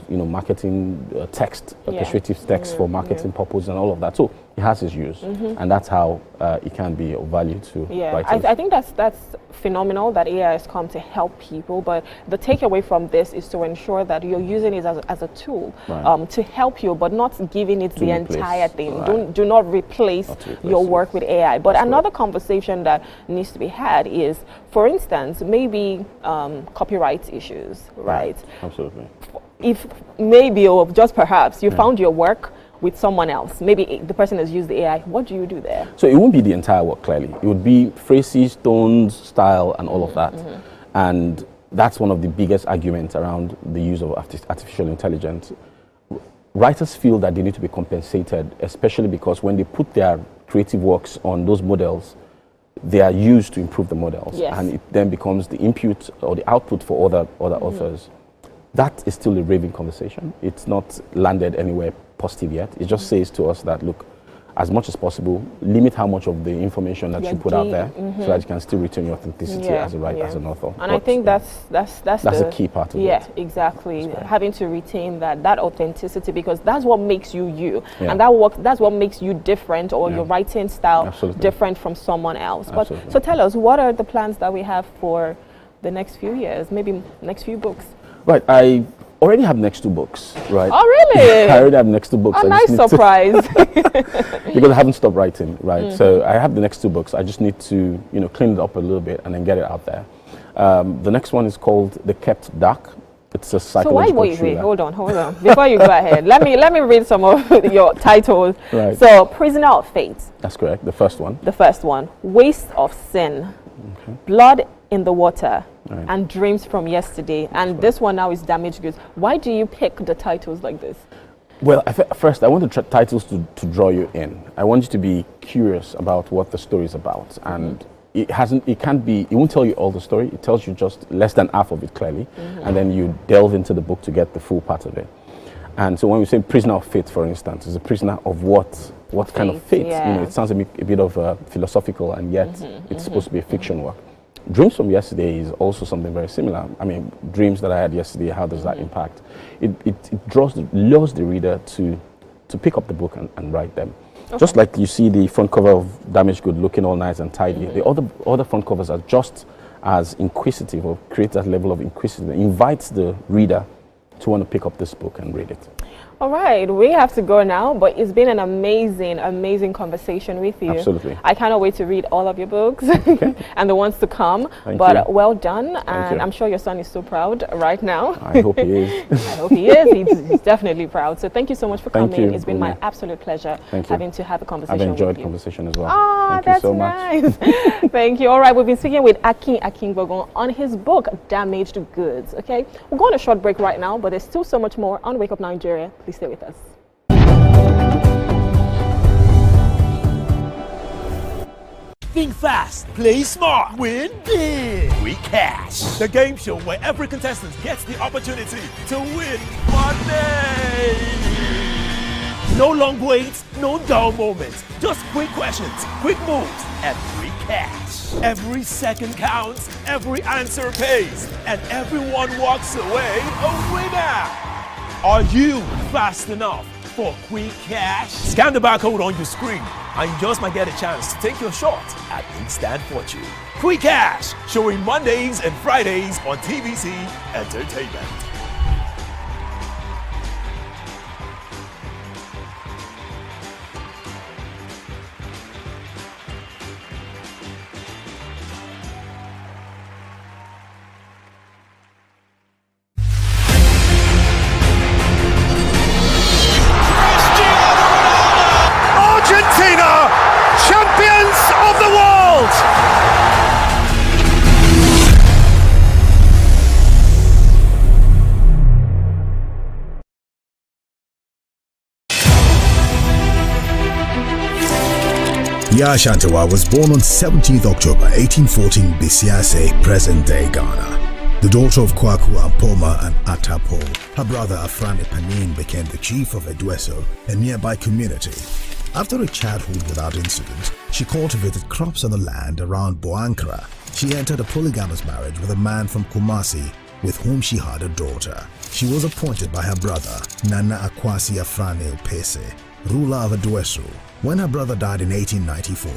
marketing text, persuasive text for marketing purposes and all of that. So it has its use, and that's how it can be of value to writers. I think that's phenomenal that AI has come to help people, but the takeaway from this is to ensure that you're using it as a tool to help you, but not giving it the entire thing. Do not replace your work with AI. But another conversation that needs to be had is, for instance, maybe copyright issues, right? Absolutely. If maybe, or just perhaps, you found your work with someone else, maybe the person has used the AI, what do you do there? So it won't be the entire work, clearly. It would be phrases, tones, style, and all of that. And that's one of the biggest arguments around the use of artificial intelligence. Writers feel that they need to be compensated, especially because when they put their creative works on those models, they are used to improve the models. And it then becomes the input or the output for other authors. That is still a raving conversation. It's not landed anywhere positive yet. It just says to us that, look, as much as possible, limit how much of the information that you put out there so that you can still retain your authenticity as a writer, as an author. And I think that's the key part of it. Yeah, exactly. Having to retain that authenticity, because that's what makes you. And that's what makes you different, or your writing style different from someone else. But so tell us, what are the plans that we have for the next few years, maybe next few books? Right, I already have next 2 books, right? Oh, really? I already have next 2 books. A nice surprise. Because I haven't stopped writing, right? So I have the next 2 books. I just need to, clean it up a little bit and then get it out there. The next one is called The Kept Dark. It's a psychological thriller. Wait, hold on. Before you go ahead, let me read some of your titles. Right. So, Prisoner of Fate. That's correct. The first one. The first one. Waste of Sin. Blood in the Water. and Dreams from Yesterday. And this one now is Damaged Goods. Why do you pick the titles like this? Well, first, I want the titles to draw you in. I want you to be curious about what the story is about. And it won't tell you all the story. It tells you just less than half of it clearly. And then you delve into the book to get the full part of it. And so when we say prisoner of faith, for instance, is a prisoner of what kind of faith? Yeah. You know, it sounds a bit of philosophical, and yet it's supposed to be a fiction work. Dreams from Yesterday is also something very similar. I mean, dreams that I had yesterday, how does that impact? It lures the reader to pick up the book and write them. Okay. Just like you see the front cover of Damaged Good looking all nice and tidy, the other front covers are just as inquisitive, or create that level of inquisitiveness, invites the reader to want to pick up this book and read it. All right, we have to go now, but it's been an amazing conversation with you. Absolutely. I cannot wait to read all of your books and the ones to come. Thank you. Well done, and I'm sure your son is so proud right now. I hope he is. I hope he is. He's definitely proud. So thank you so much for coming. You, it's been my absolute pleasure having to have a conversation with you. I've enjoyed the conversation as well. Oh, thank you so much. Nice. Thank you. All right, we've been speaking with Akin Akinbogon on his book, Damaged Goods. Okay, we're going on a short break right now, but there's still so much more on Wake Up Nigeria. Please stay with us. Think fast, play smart, win big. We Cash, the game show where every contestant gets the opportunity to win money. No long waits, no dull moments, just quick questions, quick moves, and free cash. Every second counts, every answer pays, and everyone walks away a winner. Are you fast enough for quick cash? Scan the barcode on your screen and you just might get a chance to take your shot at instant fortune. Quick Cash, showing Mondays and Fridays on TVC Entertainment. Argentina, champions of the world! Yaa Ashantewa was born on 17th October 1814 Bisiase, present-day Ghana. The daughter of Kwaku Ampoma and Atapo, her brother Afran Epanin became the chief of Edueso, a nearby community. After a childhood without incident, she cultivated crops on the land around Boankra. She entered a polygamous marriage with a man from Kumasi, with whom she had a daughter. She was appointed by her brother, Nana Akwasi Afrane Pese, ruler of Edueso. When her brother died in 1894,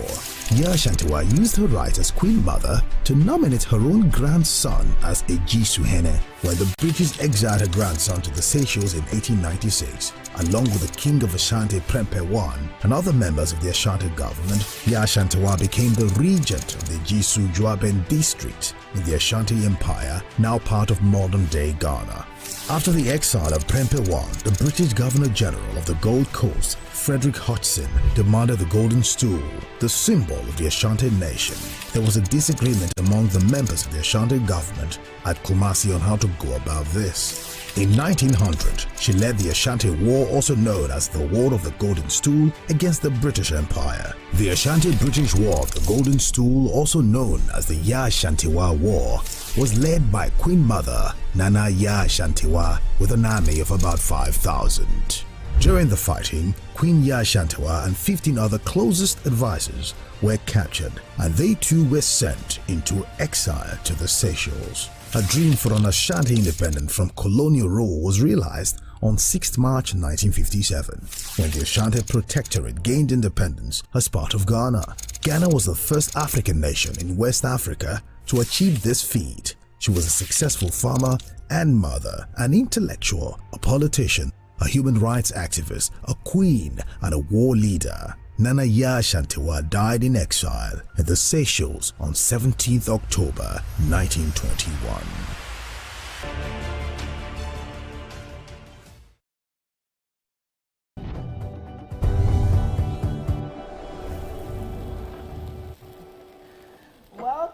Yaa Ashantewa used her right as Queen Mother to nominate her own grandson as Eji Suhene when the British exiled her grandson to the Seychelles in 1896. Along with the King of Ashanti Prempeh I and other members of the Ashanti government, Yaa Ashantewa became the regent of the Jisu Juaben district in the Ashanti Empire, now part of modern-day Ghana. After the exile of Prempeh I, the British Governor-General of the Gold Coast, Frederick Hodgson, demanded the Golden Stool, the symbol of the Ashanti nation. There was a disagreement among the members of the Ashanti government at Kumasi on how to go about this. In 1900, she led the Ashanti War, also known as the War of the Golden Stool, against the British Empire. The Ashanti-British War of the Golden Stool, also known as the Yaa Ashantewa War, was led by Queen Mother Nana Yaa Ashantewa with an army of about 5,000. During the fighting, Queen Yaa Ashantewa and 15 other closest advisors were captured, and they too were sent into exile to the Seychelles. Her dream for an Ashanti independence from colonial rule was realized on 6 March 1957, when the Ashanti Protectorate gained independence as part of Ghana. Ghana was the first African nation in West Africa to achieve this feat. She was a successful farmer and mother, an intellectual, a politician, a human rights activist, a queen, and a war leader. Nana Yaa Ashantewa died in exile at the Seychelles on 17th October 1921.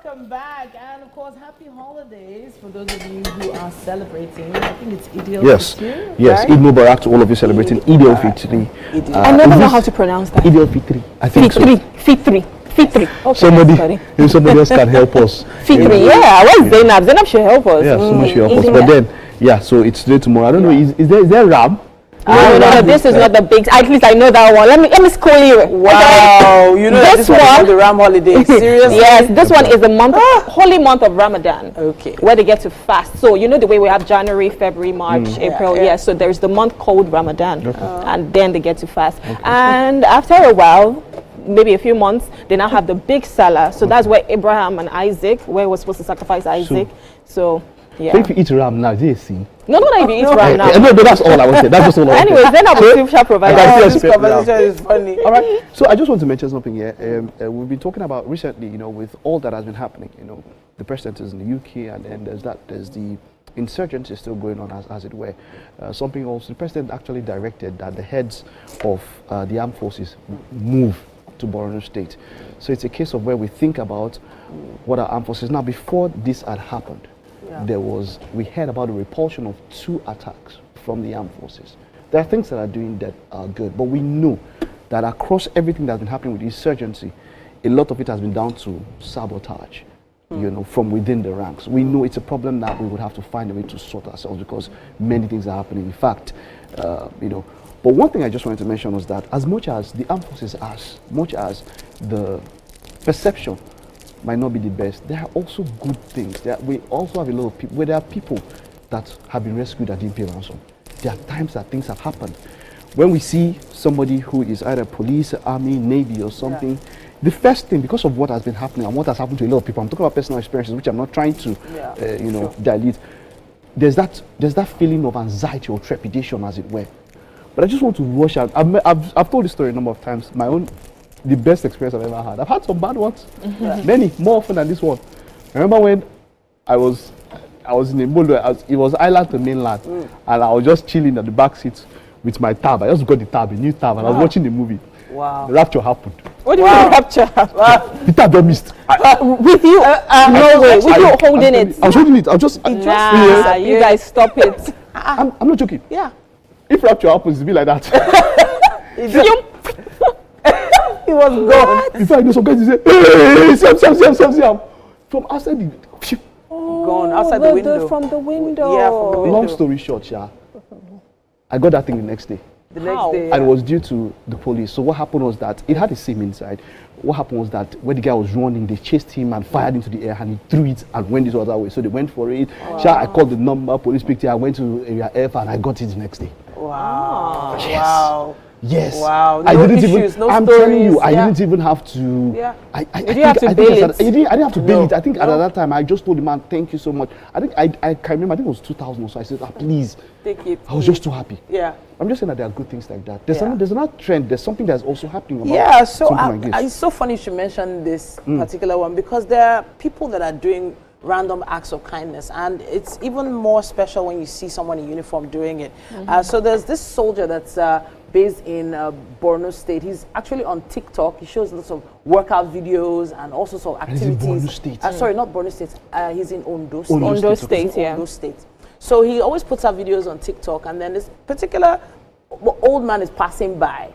welcome back. And of course, happy holidays for those of you who are celebrating. I think it's Eid al-Fitr. Yes, right? Eid Mubarak to all of you celebrating Eid al-Fitr. I never know how to pronounce that. Eid al-Fitr. I think so. Fitri. Okay, Somebody else can help us. Fitri, yeah. Where's Zainab? Zainab should help us. Yeah, somebody should help us. But then, yeah, so it's today, tomorrow. I don't know, is there Ram? No, this is not the big. At least I know that one. Let me school you. Wow, you know this one is the Ram holiday. Seriously? Yes, this one is the holy month of Ramadan. Okay. Where they get to fast. So you know the way we have January, February, March, April. Yeah. So there's the month called Ramadan, and then they get to fast. Okay. And after a while, maybe a few months, they now have the big Salah. So that's where Abraham and Isaac, where we're supposed to sacrifice Isaac. So yeah. So if you eat ram now, is it a sin? No, not if you eat ram now. No, that's all I wanted. That's just all I wanted. Anyways, then I will still provide. This conversation is funny. All right. So I just want to mention something here. We've been talking about recently, with all that has been happening. The president is in the UK, and then there's the insurgency still going on, as it were. Something also, the president actually directed that the heads of the armed forces move to Borno State. So it's a case of where we think about what our armed forces. Now, before this had happened, we heard about the repulsion of 2 attacks from the armed forces. There are things that are doing that are good, but we know that across everything that's been happening with insurgency, a lot of it has been down to sabotage, from within the ranks. We know it's a problem that we would have to find a way to sort ourselves, because many things are happening. In fact, but one thing I just wanted to mention was that as much as the armed forces, as much as the perception might not be the best, there are also good things. We also have a lot of people, where there are people that have been rescued that didn't pay ransom. There are times that things have happened. When we see somebody who is either police, army, navy or something, the first thing, because of what has been happening and what has happened to a lot of people, I'm talking about personal experiences, which I'm not trying to, dilute. There's that feeling of anxiety or trepidation, as it were. But I just want to rush out. I've told this story a number of times. The best experience I've ever had. I've had some bad ones, many, more often than this one. I remember when I was in a mode where it was island to mainland, and I was just chilling at the back seat with my tab. I just got the tab, a new tab, and I was watching the movie. Wow. The rapture happened. What do you mean rapture? The tab got missed. With you? No way. With you holding it? I was holding it. You guys stop it. I'm not joking. Yeah. If rapture happens, it'll be like that. He was gone. In fact, some guys say, hey, Sam. From outside the... Gone, outside the window. From the window. Yeah, from the window. Long story short, I got that thing the next day. The next day. And it was due to the police. So what happened was that it had a SIM inside. What happened was that when the guy was running, they chased him and fired into the air, and he threw it and went this other way. So they went for it. Wow. I called the number, police picked it. I went to Area F and I got it the next day. Wow. Yes. Wow. Yes. Wow. I didn't issues, even. no I'm stories. telling you, I didn't even have to. Yeah. I didn't have to bail it. I didn't have to bail it. I think at that time I just told the man, "Thank you so much." I think I can remember. I think it was 2000 or so. I said, "Please." Take it. I was just too happy. Yeah. I'm just saying that there are good things like that. There's another trend. There's something that's also happening about so something like this. It's so funny you should mention this particular one, because there are people that are doing random acts of kindness, and it's even more special when you see someone in uniform doing it. So there's this soldier that's based in Borno State. He's actually on TikTok. He shows lots of workout videos and all sorts of activities. And he's in Borno State. Sorry, not Borno State. He's in Ondo State. Ondo State, yeah. Ondo State. So he always puts out videos on TikTok, and then this particular old man is passing by,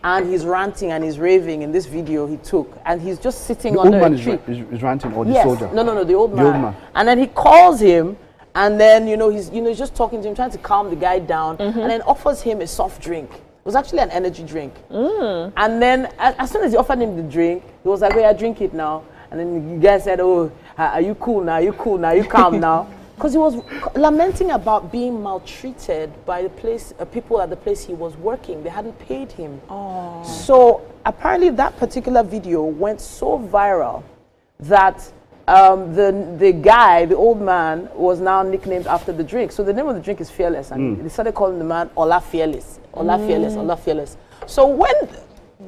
and he's ranting and he's raving in this video he took, and he's just sitting under a tree. The old man is ranting, or the soldier? No, the old man. And then he calls him, and then he's just talking to him, trying to calm the guy down, and then offers him a soft drink. It was actually an energy drink. And then as soon as he offered him the drink, he was like, "Oh yeah, drink it now." And then the guy said, "Oh, are you cool now? Are you cool now? Are you calm now?" Because he was lamenting about being maltreated by the people at the place he was working. They hadn't paid him. So apparently that particular video went so viral that the guy, the old man, was now nicknamed after the drink. So the name of the drink is Fearless, and they started calling the man Ola Fearless. Ola Fearless, Ola Fearless. So when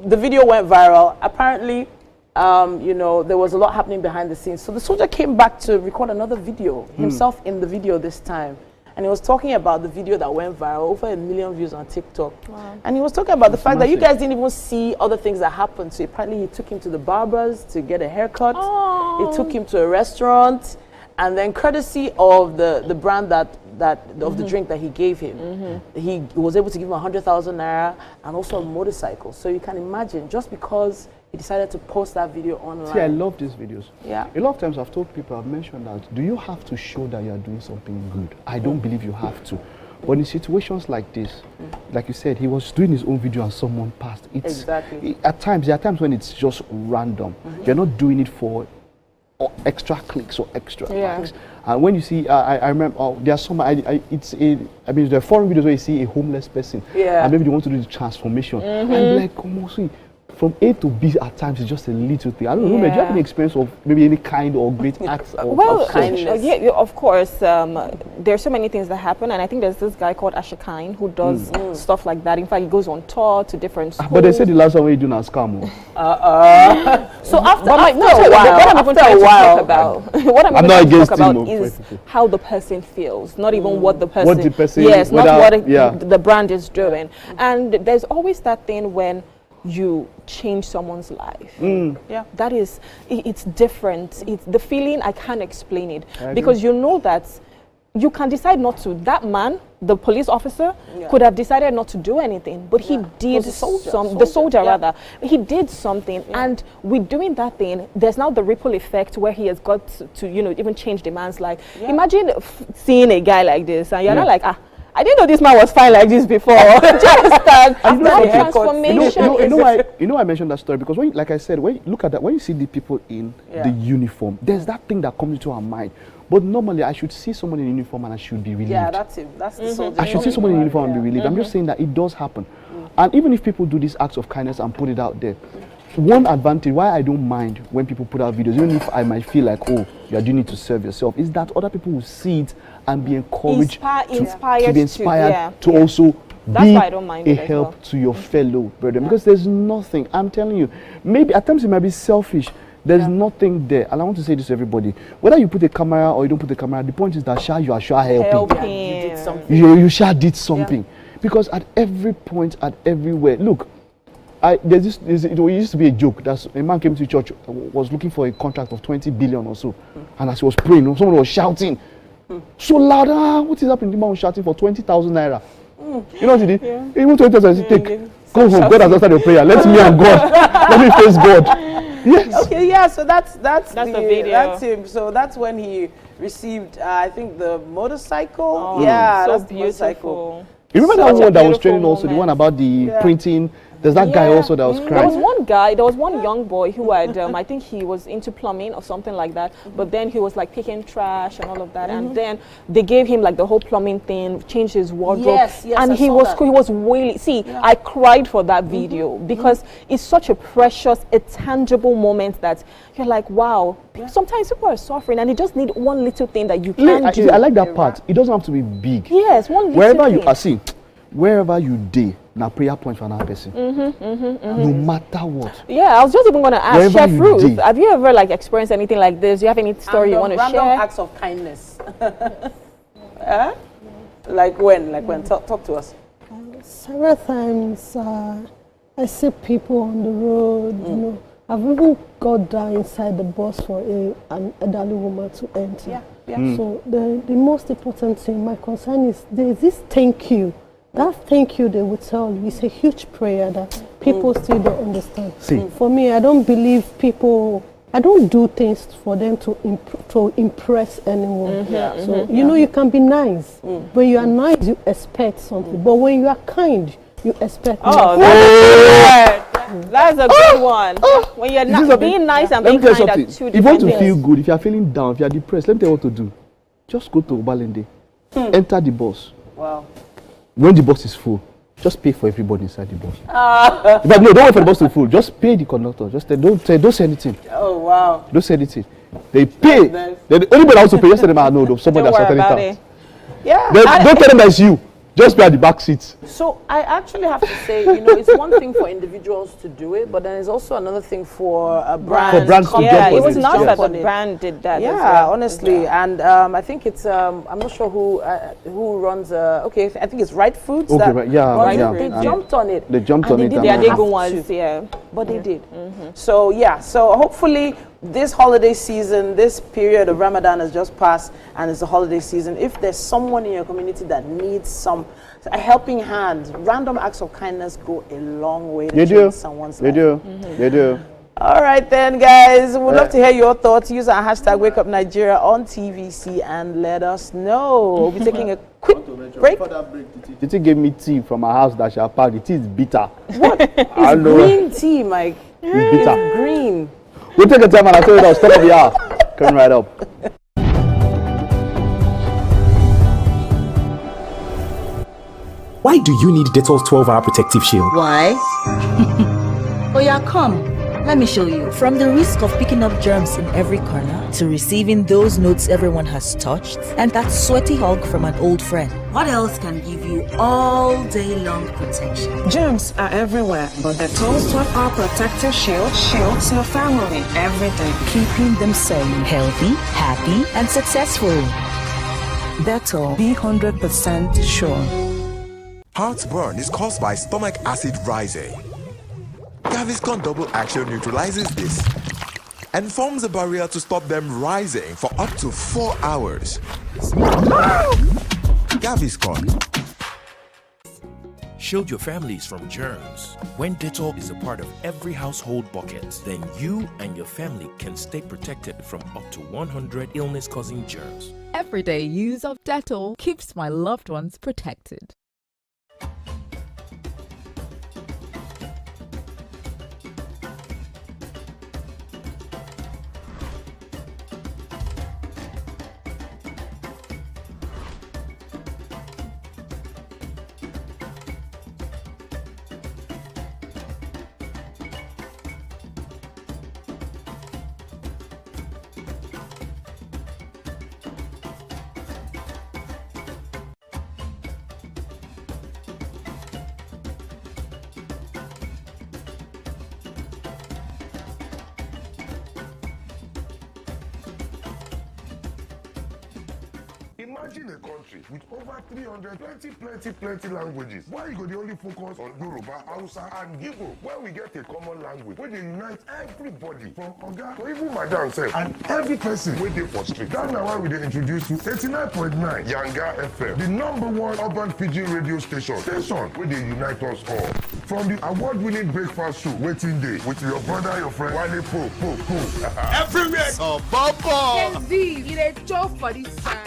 the video went viral, apparently there was a lot happening behind the scenes. So the soldier came back to record another video, himself in the video this time. and he was talking about the video that went viral, over 1 million views on TikTok. Wow. And he was talking about the fact that you guys didn't even see other things that happened. So apparently he took him to the barber's to get a haircut. He took him to a restaurant, and then courtesy of the brand of the drink that he gave him, he was able to give him 100,000 naira and also a motorcycle. So you can imagine, just because he decided to post that video online. See, I love these videos. Yeah. A lot of times I've told people, I've mentioned that, do you have to show that you are doing something good? I don't believe you have to. But in situations like this, like you said, he was doing his own video and someone passed. Exactly. At times, there are times when it's just random. You're not doing it for extra clicks or extra likes. And when you see, I remember, there are some, there are foreign videos where you see a homeless person. And maybe they want to do the transformation. And be like, come on, see. From A to B at times it's just a little thing. I don't know, do you have any experience of maybe any kind or great acts of kindness? Yeah, of course. There's so many things that happen, and I think there's this guy called Ashikain who does stuff like that. In fact, he goes on tour to different schools. But they said the last one you do now scam. So after a while, I'm not against about is how the person feels, not even what the person, yes, not what the brand is doing. And there's always that thing when you change someone's life. That is, it's different. It's the feeling, I can't explain it, because you know that you can decide not to. That man, the police officer, could have decided not to do anything, but he did the soldier, he did something, and with doing that thing, there's now the ripple effect where he has got to even change the man's life. Imagine seeing a guy like this, and you're not like, I didn't know this man was fine like this before. Do you understand? That transformation. You know, I mentioned that story because when, like I said, when you look at that, when you see the people in the uniform, there's that thing that comes into our mind. But normally, I should see someone in uniform and I should be relieved. Yeah, that's it. That's the soldier. I should see someone in uniform and be relieved. I'm just saying that it does happen. And even if people do these acts of kindness and put it out there, one advantage why I don't mind when people put out videos, even if I might feel like, oh, you're doing it to serve yourself, is that other people will see it and be encouraged to also be a help to your fellow brethren. Because there's nothing, I'm telling you, maybe at times it might be selfish. There's nothing there. And I want to say this to everybody. Whether you put a camera or you don't put a camera, the point is that you are helping. You did something. You did something. Because at every point, at everywhere, look, it used to be a joke that a man came to church, was looking for a contract of 20 billion or so. And as he was praying, someone was shouting so loud, what is happening? The man was shouting for 20,000 naira. You know what he did? He went to it and said, go home, God has answered your prayer. Let me and God, let me face God. Yes. Okay, yeah, so that's the video. That's him. So that's when he received, I think, the motorcycle. Oh, so beautiful. You remember that one that was training also, the one about the printing? There's that guy also that was crying. There was one young boy who had, I think he was into plumbing or something like that, but then he was like picking trash and all of that, and then they gave him like the whole plumbing thing, changed his wardrobe, and he was wailing. See, I cried for that video because it's such a precious, a tangible moment that you're like, wow. Sometimes people are suffering and they just need one little thing that you can do. I like that part. It doesn't have to be big. Yes, one little wherever thing. You are, see, wherever you day, now prayer point for another person. No matter what. Yeah, I was just even going to ask Chef Ruth, have you ever like experienced anything like this? Do you have any story you want to share? Random acts of kindness. Like when? Talk to us. Several times I see people on the road, I've even got down inside the bus for an elderly woman to enter. So the most important thing, my concern is there's this thank you. That thank you they will tell you is a huge prayer that people still don't understand. For me, I don't believe people, I don't do things for them to impress anyone. So you can be nice. When you are nice, you expect something. But when you are kind, you expect nothing. That's a good one. When you're not being nice and being kind are two different things. If you want to feel good, if you are feeling down, if you are depressed, let me tell you what to do. Just go to Obalende, enter the bus. Wow. When the bus is full, just pay for everybody inside the bus. But no, don't wait for the bus to be full. Just pay the conductor. Just don't say anything. Oh wow. Don't say anything. They pay. Then anybody else to pay. Just tell them, no, somebody that's sorting it out. Yeah. Don't tell them that it's you. Just be at the back seats. So I actually have to say, you know, it's one thing for individuals to do it, but then it's also another thing for a brand. For brands to yeah, jump on it was it. not Yes. that the brand did that. Yeah, as well. honestly, Yeah. and I think it's I'm not sure who runs. Okay, I think it's Right Foods. Okay, that right, yeah, runs yeah. it. They And jumped on it. They jumped and on they it. didn't Yeah, and they have go to, once, yeah. but they did. So yeah, so hopefully this holiday season, this period of Ramadan has just passed, and it's the holiday season. If there's someone in your community that needs a helping hand, random acts of kindness go a long way to They change do. someone's They life. do. They do. All right then, guys. We'd love to hear your thoughts. Use our hashtag #WakeUpNigeria on TVC and let us know. We'll be taking a quick break. Titi gave me tea from my house that she had packed. The tea is bitter. What? I It's know. green tea, Mike. It's bitter. It's green. We'll take a time and I'll tell you that stop of the hour. Coming right up. Why do you need Dettol's 12-hour protective shield? Why? Oh yeah, come. Let me show you. From the risk of picking up germs in every corner to receiving those notes everyone has touched and that sweaty hug from an old friend. What else can give you all day long protection? Germs are everywhere, but the Dettol's 12-hour protective shield shields your family every day, keeping them safe, Healthy, happy, and successful. Dettol, be 100% sure. Heartburn is caused by stomach acid rising. Gaviscon Double Action neutralizes this and forms a barrier to stop them rising for up to 4 hours. Gaviscon. Shield your families from germs. When Dettol is a part of every household bucket, then you and your family can stay protected from up to 100 illness-causing germs. Everyday use of Dettol keeps my loved ones protected. Imagine a country with over 300 plenty languages. Why you go the only focus on Yoruba, Hausa, and Igbo? When we get a common language, where they unite everybody from Oga to even Madam self and every person where they for street. That's now why we dey introduce you 89.9 Yanga FM, the #1 urban pidgin radio station where they unite us all. From the award-winning breakfast show, Waiting Day, with your brother, your friend, Wale Po. Everywhere. So, Bobo. You a job for this time.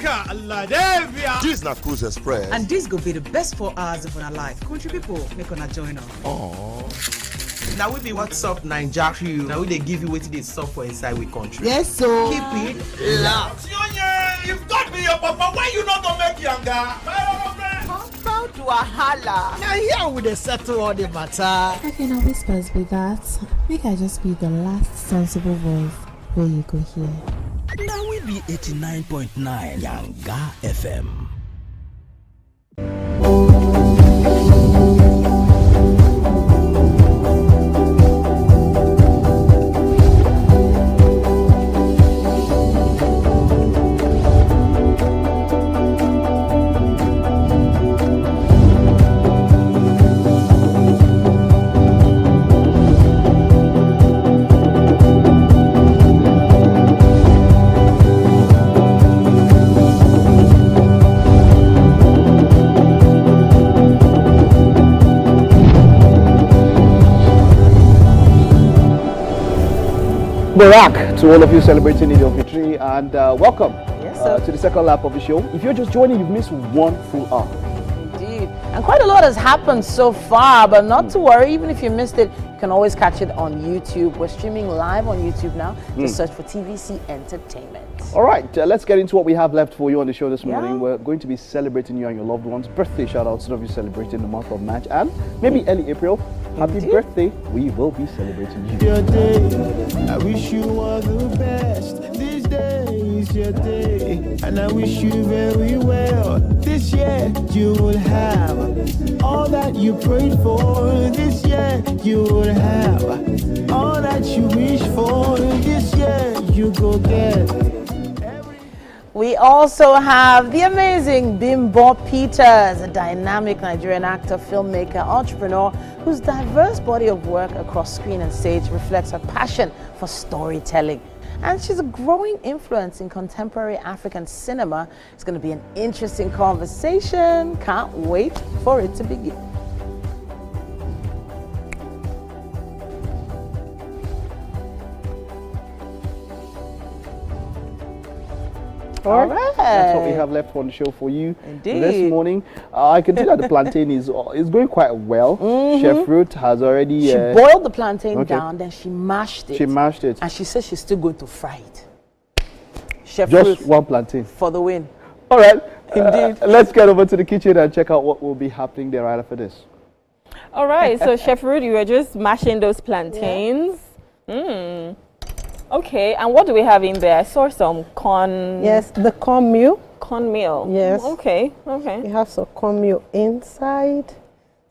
This is not Cruise Express. And this go be the best 4 hours of our life. Country people, make una join us. Oh. Now we be what's up, Naija crew. Now we they give you wetin dey sup for inside we country. Yes, so keep it loud. If God be your papa, why you not gonna make younger? How do I holla? now here we dey settle all the matter. Okay, now whispers be that. Make I just be the last sensible voice where you go hear. Now we be 89.9 Yanga FM. Barak to all of you celebrating Eid al-Fitr and welcome Yes, to the second lap of the show. If you're just joining, you've missed one full hour. Indeed. And quite a lot has happened so far, but not to worry, even if you missed it, you can always catch it on YouTube. We're streaming live on YouTube now. Just search for TVC Entertainment. All right, let's get into what we have left for you on the show this morning. We're going to be celebrating you and your loved ones. Birthday shout-outs, some of you celebrating the month of March and maybe early April. Happy birthday. We will be celebrating you. Your day, I wish you all the best. These days is your day, and I wish you very well. This year you will have all that you prayed for. This year you will have all that you wish for. This year you go get. We also have the amazing Bimbo Peters, a dynamic Nigerian actor, filmmaker, entrepreneur, whose diverse body of work across screen and stage reflects her passion for storytelling. And she's a growing influence in contemporary African cinema. It's going to be an interesting conversation. Can't wait for it to begin. All right. That's what we have left on the show for you. Indeed. This morning. I can see that the plantain is going quite well. Chef Ruth has already... She boiled the plantain down, then she mashed it. She mashed it. And she says she's still going to fry it. Chef Just Ruth, one plantain. for the win. All right. Indeed. Let's get over to the kitchen and check out what will be happening there right after this. All right. So, Chef Ruth, you were just mashing those plantains. Yeah. Okay, and what do we have in there? I saw some corn. Yes, the cornmeal. Cornmeal. Yes. Okay, okay. We have some cornmeal inside,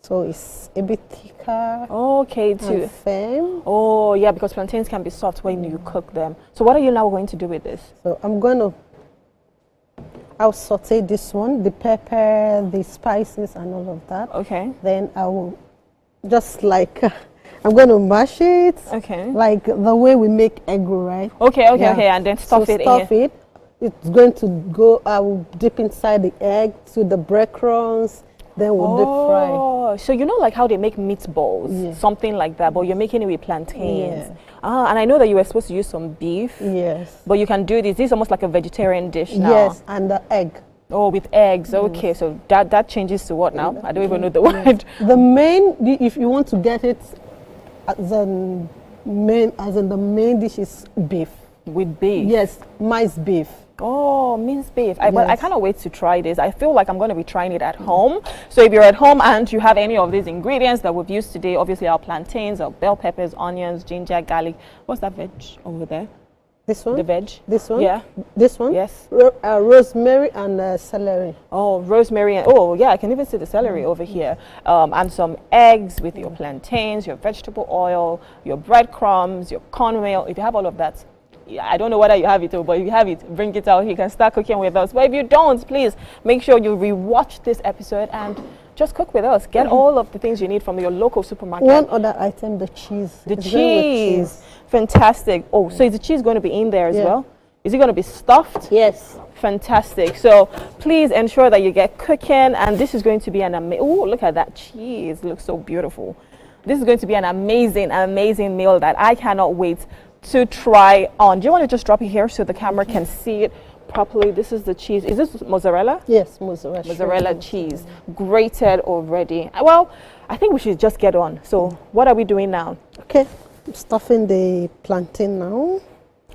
so it's a bit thicker. Okay, too. And firm. Oh, yeah, because plantains can be soft when you cook them. So what are you now going to do with this? So I'll saute this one, the pepper, the spices, and all of that. Okay. Then I will just like. I'm going to mash it, like the way we make egg roll, right? Okay, and then stuff it in. It's going to go, I will dip inside the egg to the breadcrumbs, then we'll deep fry. Oh, so you know like how they make meatballs, something like that, but you're making it with plantains. Yeah. And I know that you were supposed to use some beef. Yes. But you can do this. This is almost like a vegetarian dish now. Yes, and the egg. Oh, with eggs. Okay, so that changes to what now? I don't even know the word. The main, if you want to get it, as in the main dish is beef. With beef? Yes, minced beef. Oh, minced beef. But I cannot wait to try this. I feel like I'm going to be trying it at home. So if you're at home and you have any of these ingredients that we've used today, obviously our plantains, our bell peppers, onions, ginger, garlic. What's that veg over there? This one? The veg? This one? Yeah. This one? Yes. Rosemary and celery. Oh, rosemary. And, oh, yeah, I can even see the celery over here. And some eggs with your plantains, your vegetable oil, your breadcrumbs, your cornmeal. If you have all of that, I don't know whether you have it, but if you have it, bring it out. You can start cooking with us. But if you don't, please make sure you rewatch this episode and just cook with us. Get all of the things you need from your local supermarket. One other item, the cheese. The cheese. Fantastic. Oh, so is the cheese going to be in there as well? Is it going to be stuffed? Yes. Fantastic. So please ensure that you get cooking. And this is going to be an amazing... Oh, look at that cheese. It looks so beautiful. This is going to be an amazing, amazing meal that I cannot wait to try on. Do you want to just drop it here so the camera can see it properly? This is the cheese. Is this mozzarella? Yes, mozzarella. Mozzarella cheese, grated already. Well, I think we should just get on. So what are we doing now? Okay, I'm stuffing the plantain now.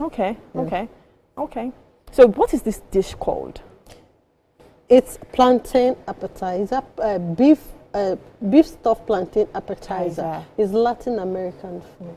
Okay, okay. So what is this dish called? It's plantain appetizer, beef stuffed plantain appetizer. It's Latin American food.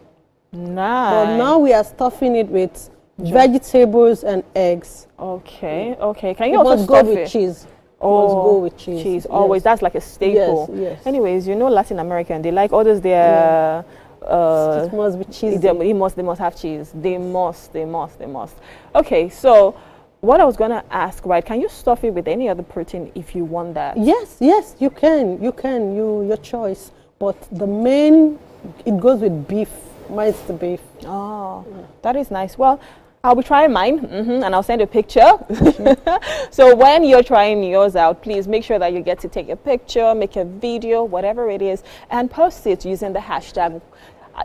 Nice. But now we are stuffing it with vegetables and eggs. Okay. Can you also go with cheese? Oh, go with cheese. Cheese, always. That's like a staple. Yes. Anyways, you know Latin American, they like others their... it must be cheese. They must have cheese. They must. Okay, so what I was going to ask, right, can you stuff it with any other protein if you want that? Yes, you can. Your choice. But the main, it goes with beef. Mine's the beef. Oh, that is nice. Well, I'll be trying mine, and I'll send a picture. So when you're trying yours out, please make sure that you get to take a picture, make a video, whatever it is, and post it using the hashtag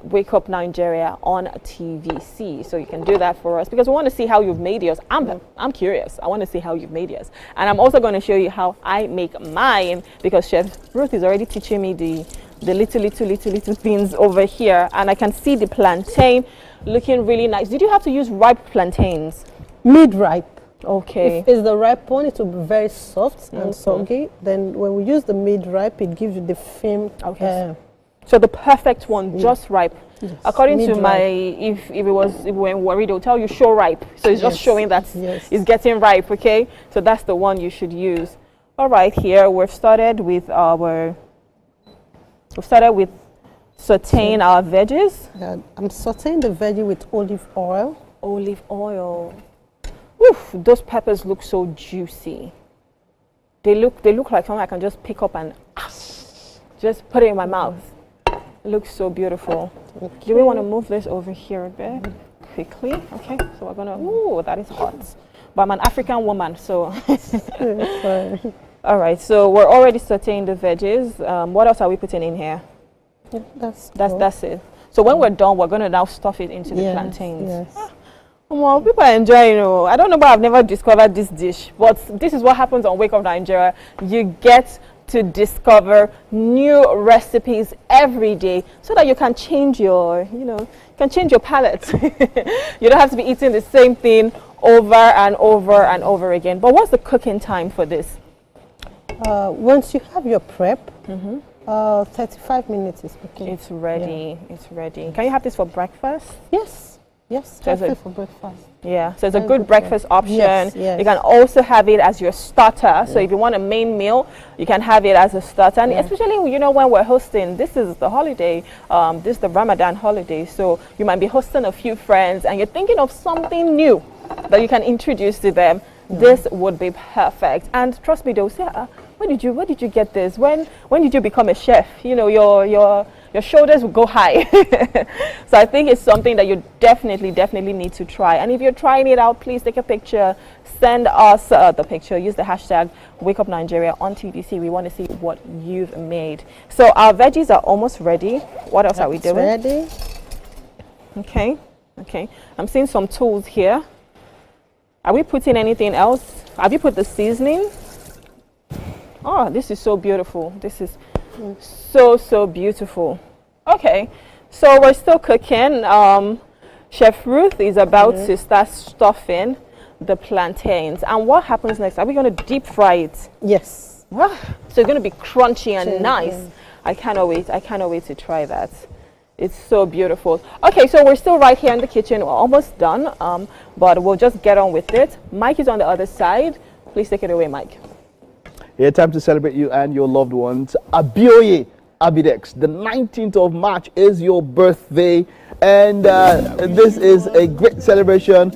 Wake Up Nigeria on TVC. So you can do that for us because we want to see how you've made yours. I'm curious. I want to see how you've made yours. And I'm also going to show you how I make mine because Chef Ruth is already teaching me the little things over here. And I can see the plantain looking really nice. Did you have to use ripe plantains? Mid-ripe. Okay. If it's the ripe one, it will be very soft and soggy. Then when we use the mid-ripe, it gives you the firm So the perfect one, just ripe. Yes. According to my, Mid-ripe. if we were worried, they'll tell you show ripe. So it's just showing that it's getting ripe, okay? So that's the one you should use. All right, here we've started with sauteing our veggies. I'm sauteing the veggie with olive oil. Olive oil. Oof, those peppers look so juicy. They look like something I can just pick up and just put it in my mouth. It looks so beautiful. Okay. Do we want to move this over here a bit quickly? Okay, so we're gonna. Ooh, that is hot. But I'm an African woman, so. All right, so we're already sauteing the veggies. What else are we putting in here? That's it. So when we're done, we're gonna now stuff it into the plantains. Yes. Well, people are enjoying it. I don't know why I've never discovered this dish, but this is what happens on Wake Up Nigeria. You get to discover new recipes every day so that you can change your, palate. You don't have to be eating the same thing over and over and over again. But what's the cooking time for this? Once you have your prep, 35 minutes is okay. It's ready. Yeah. It's ready. Can you have this for breakfast? Yes. Yes, so for breakfast. Yeah, so it's a good breakfast option. Yes. You can also have it as your starter. So if you want a main meal, you can have it as a starter. And especially, when we're hosting, this is the holiday, this is the Ramadan holiday. So you might be hosting a few friends and you're thinking of something new that you can introduce to them. This would be perfect. And trust me, they'll say, where did you get this? When did you become a chef? Your shoulders will go high. So I think it's something that you definitely need to try. And if you're trying it out, please take a picture, send us the picture, use the hashtag #WakeUpNigeria on TVC. We want to see what you've made. So our veggies are almost ready. What else are we doing? Ready. Okay. I'm seeing some tools here. Are we putting anything else? Have you put the seasoning? Oh, this is so beautiful. This is so beautiful. Okay, so we're still cooking. Chef Ruth is about to start stuffing the plantains. And what happens next? Are we going to deep fry it? Yes. So it's going to be crunchy and nice. I cannot wait to try that. It's so beautiful. Okay, so we're still right here in the kitchen. We're almost done, but we'll just get on with it. Mike is on the other side. Please take it away, Mike. Yeah, time to celebrate you and your loved ones. Abioye Abidex, the 19th of March is your birthday, and this is a great celebration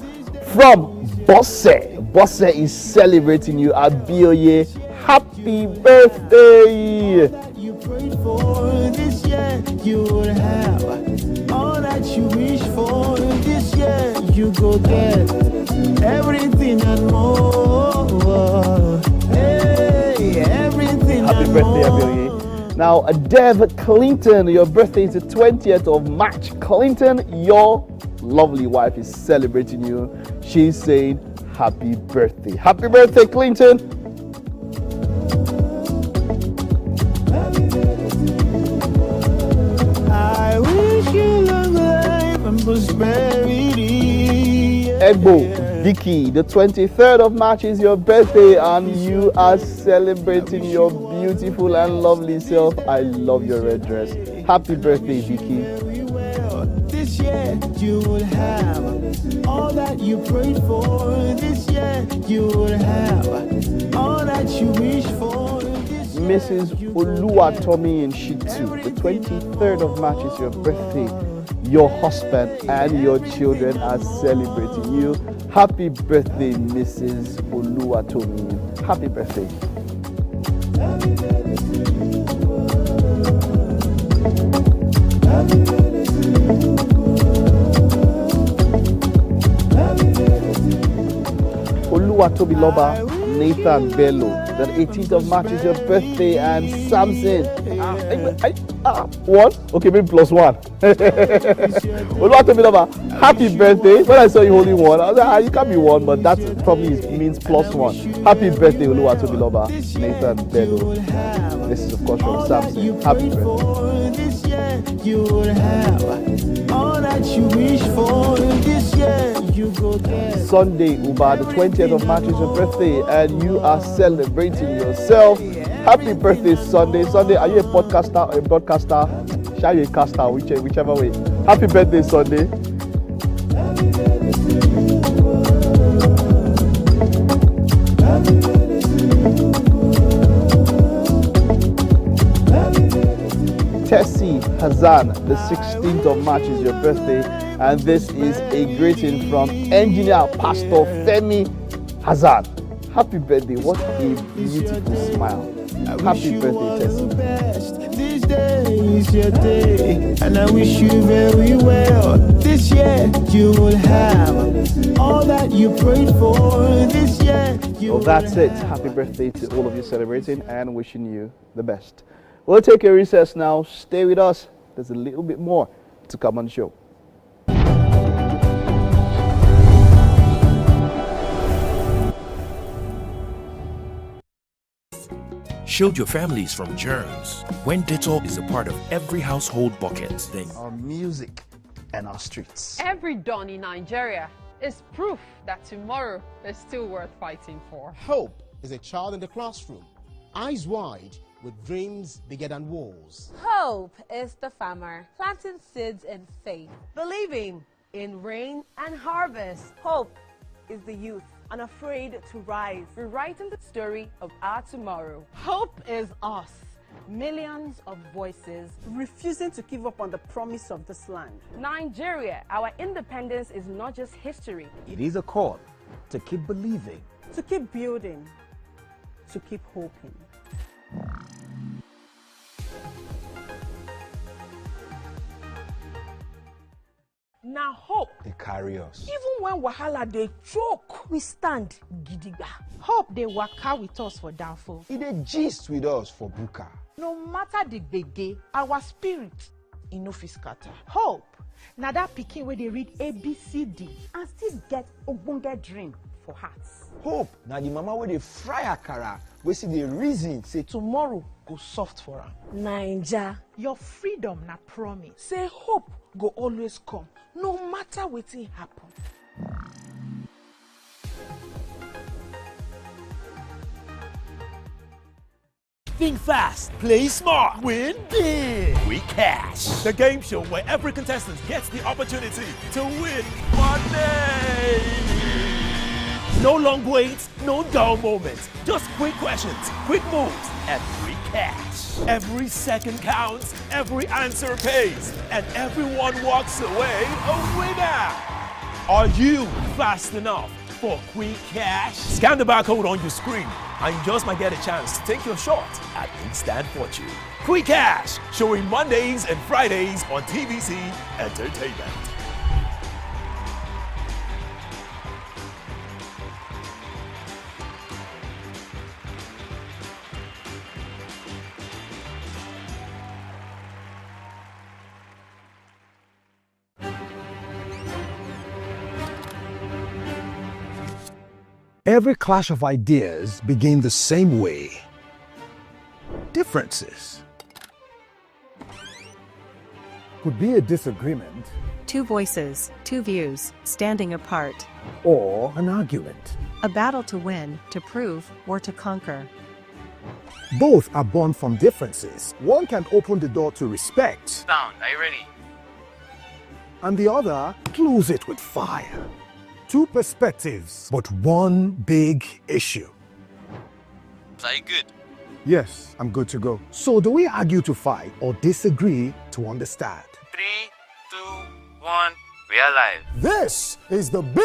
from Bosse. Bosse is celebrating you. Abioye, happy birthday! You prayed for this year, you will have all that you wish for. This year, you go get everything and more. Hey, everything. Happy birthday, Abioye. Now, Dev Clinton, your birthday is the 20th of March. Clinton, your lovely wife is celebrating you. She's saying happy birthday. Happy birthday, Clinton. I wish you long life and prosperity. Egbo, Vicky, the 23rd of March is your birthday and you are celebrating your beautiful and lovely self. I love your red dress. Happy birthday, Vicky. This year you will have all that you prayed for. This year you will have all that you wish for. Mrs. Oluwatomi in Shitu, the 23rd of March is your birthday. Your husband and your children are celebrating you. Happy birthday, Mrs. Oluwatomi. Happy birthday. Oluwatobi Loba, Nathan Bello, the 18th of March is your birthday, and Samson. One? Okay, maybe plus one. Oluwatobi Loba, happy birthday. When I saw you holding one, I was like, you can't be one, but that probably means plus one. Happy birthday, Oluwatobi Loba, Nathan Bello. This is, of course, from Samson. Happy birthday. This year you will have all that you wish for. This year you go get. Sunday, Uba, the 20th of March is your birthday, and you are celebrating yourself. Happy birthday, Sunday. Sunday, are you a podcaster or a broadcaster? Shayo Casta, whichever way. Happy birthday, Sunday. Tessie Hazan, the 16th of March is your birthday, and this is a greeting from engineer Pastor Femi Hazan. Happy birthday, what a beautiful smile. Happy birthday, Tessie. This day is your day, and I wish you very well. This year you will have all that you prayed for. This year you Well, that's it. Happy birthday to all of you celebrating and wishing you the best. We'll take a recess now. Stay with us. There's a little bit more to come on the show. Shield your families from germs. When Dettol is a part of every household bucket, then our music and our streets. Every dawn in Nigeria is proof that tomorrow is still worth fighting for. Hope is a child in the classroom, eyes wide, with dreams bigger than walls. Hope is the farmer planting seeds in faith, believing in rain and harvest. Hope is the youth unafraid to rise, rewriting the story of our tomorrow. Hope is us, millions of voices refusing to give up on the promise of this land. Nigeria, our independence is not just history. It is a call to keep believing, to keep building, to keep hoping. Now hope they carry us. Even when wahala they choke, we stand gidigba. Hope they waka with us for downfall. They gist with us for buka. No matter the gbege, our spirit in no fit scatter. Hope now that pikin where they read ABCD and still get ogbonge dream for hearts. Hope now the mama where they fry akara, we see the reason say tomorrow go soft for her. Naija, your freedom na promise. Say hope go always come, no matter wetin happen. think fast, play smart, win big. We Cash, the game show where every contestant gets the opportunity to win money. No long waits, no dull moments, just quick questions, quick moves, and free cash. Every second counts, every answer pays, and everyone walks away a winner. Are you fast enough for quick cash? Scan the barcode on your screen, and you just might get a chance to take your shot at instant fortune. Quick Cash, showing Mondays and Fridays on TVC Entertainment. Every clash of ideas begin the same way. Differences could be a disagreement, two voices, two views, standing apart, or an argument. A battle to win, to prove, or to conquer. Both are born from differences. One can open the door to respect. Sound, are you ready? And the other close it with fire. Two perspectives, but one big issue. Are you good? Yes, I'm good to go. So do we argue to fight or disagree to understand? 3, 2, 1, we are live. This is the big...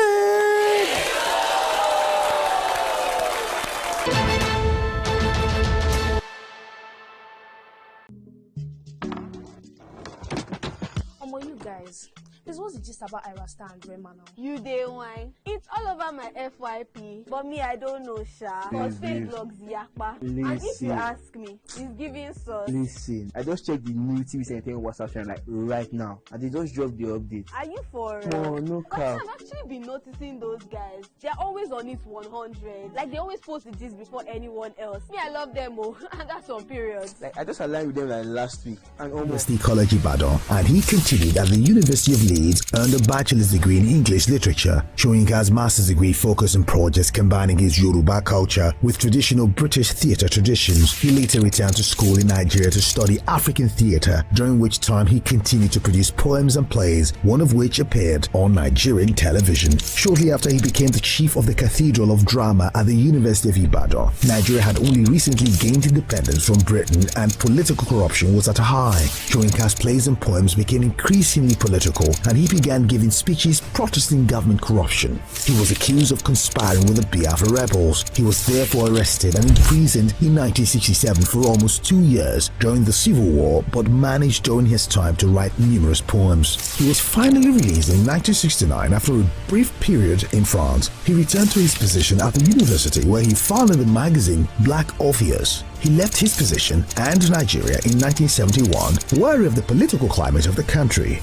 You guys, this was just about Ira Star and Rema now. You day wine. It's all over my FYP, but me I don't know, Sha. Cause fake blogs yakpa. And if you ask me, it's giving sauce. Listen, I just checked the new TV Center WhatsApp channel like right now, and they just dropped the update. Are you for real? No cap. I've actually been noticing those guys. They're always on it 100. Like they always post the gist before anyone else. Me, I love them, oh, and that's on period. Like I just aligned with them like last week, and almost College Ibadan, and he continued at the University of Leeds earned a bachelor's degree in English literature. Soyinka's master's degree focused on projects combining his Yoruba culture with traditional British theatre traditions. He later returned to school in Nigeria to study African theatre, during which time he continued to produce poems and plays, one of which appeared on Nigerian television. Shortly after, he became the chief of the Cathedral of Drama at the University of Ibadan. Nigeria had only recently gained independence from Britain and political corruption was at a high. Soyinka's plays and poems became increasingly political and he began giving speeches protesting government corruption. He was accused of conspiring with the Biafra rebels. He was therefore arrested and imprisoned in 1967 for almost 2 years during the Civil War, but managed during his time to write numerous poems. He was finally released in 1969 after a brief period in France. He returned to his position at the university where he founded the magazine Black Orpheus. He left his position and Nigeria in 1971, wary of the political climate of the country.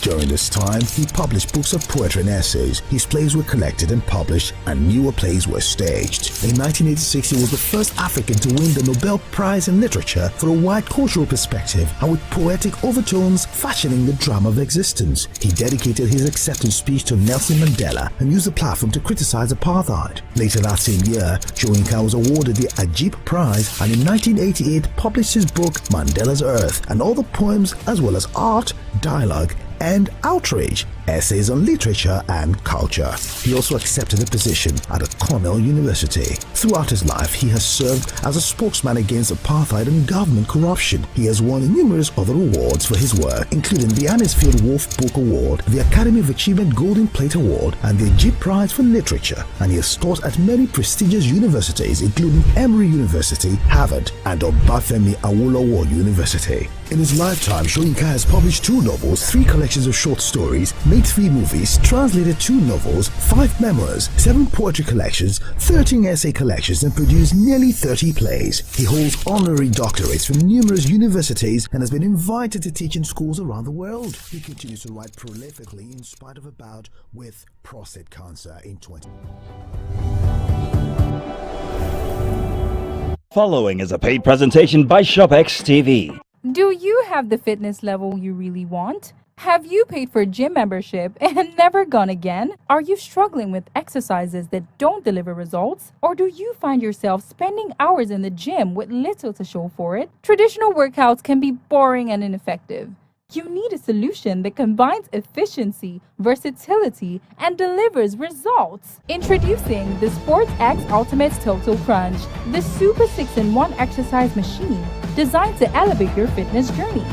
During this time, he published books of poetry and essays. His plays were collected and published, and newer plays were staged. In 1986, he was the first African to win the Nobel Prize in Literature for a wide cultural perspective and with poetic overtones fashioning the drama of existence. He dedicated his acceptance speech to Nelson Mandela and used the platform to criticize apartheid. Later that same year, Soyinka was awarded the Ajib Prize and in 1988 published his book Mandela's Earth and other poems as well as art, dialogue, and outrage, essays on literature and culture. He also accepted a position at Cornell University. Throughout his life, he has served as a spokesman against apartheid and government corruption. He has won numerous other awards for his work, including the Anisfield Wolf Book Award, the Academy of Achievement Golden Plate Award, and the Ajib Prize for Literature. And he has taught at many prestigious universities, including Emory University, Harvard, and Obafemi Awolowo University. In his lifetime, Soyinka has published 2 novels, 3 collections of short stories, made 3 movies, translated 2 novels, 5 memoirs, 7 poetry collections, 13 essay collections, and produced nearly 30 plays. He holds honorary doctorates from numerous universities and has been invited to teach in schools around the world. He continues to write prolifically in spite of a bout with prostate cancer in 20. Following is a paid presentation by ShopX TV. Do you have the fitness level you really want? Have you paid for a gym membership and never gone again? Are you struggling with exercises that don't deliver results? Or do you find yourself spending hours in the gym with little to show for it? Traditional workouts can be boring and ineffective. You need a solution that combines efficiency, versatility, and delivers results. Introducing the SportsX Ultimate Total Crunch, the Super 6-in-1 exercise machine designed to elevate your fitness journey.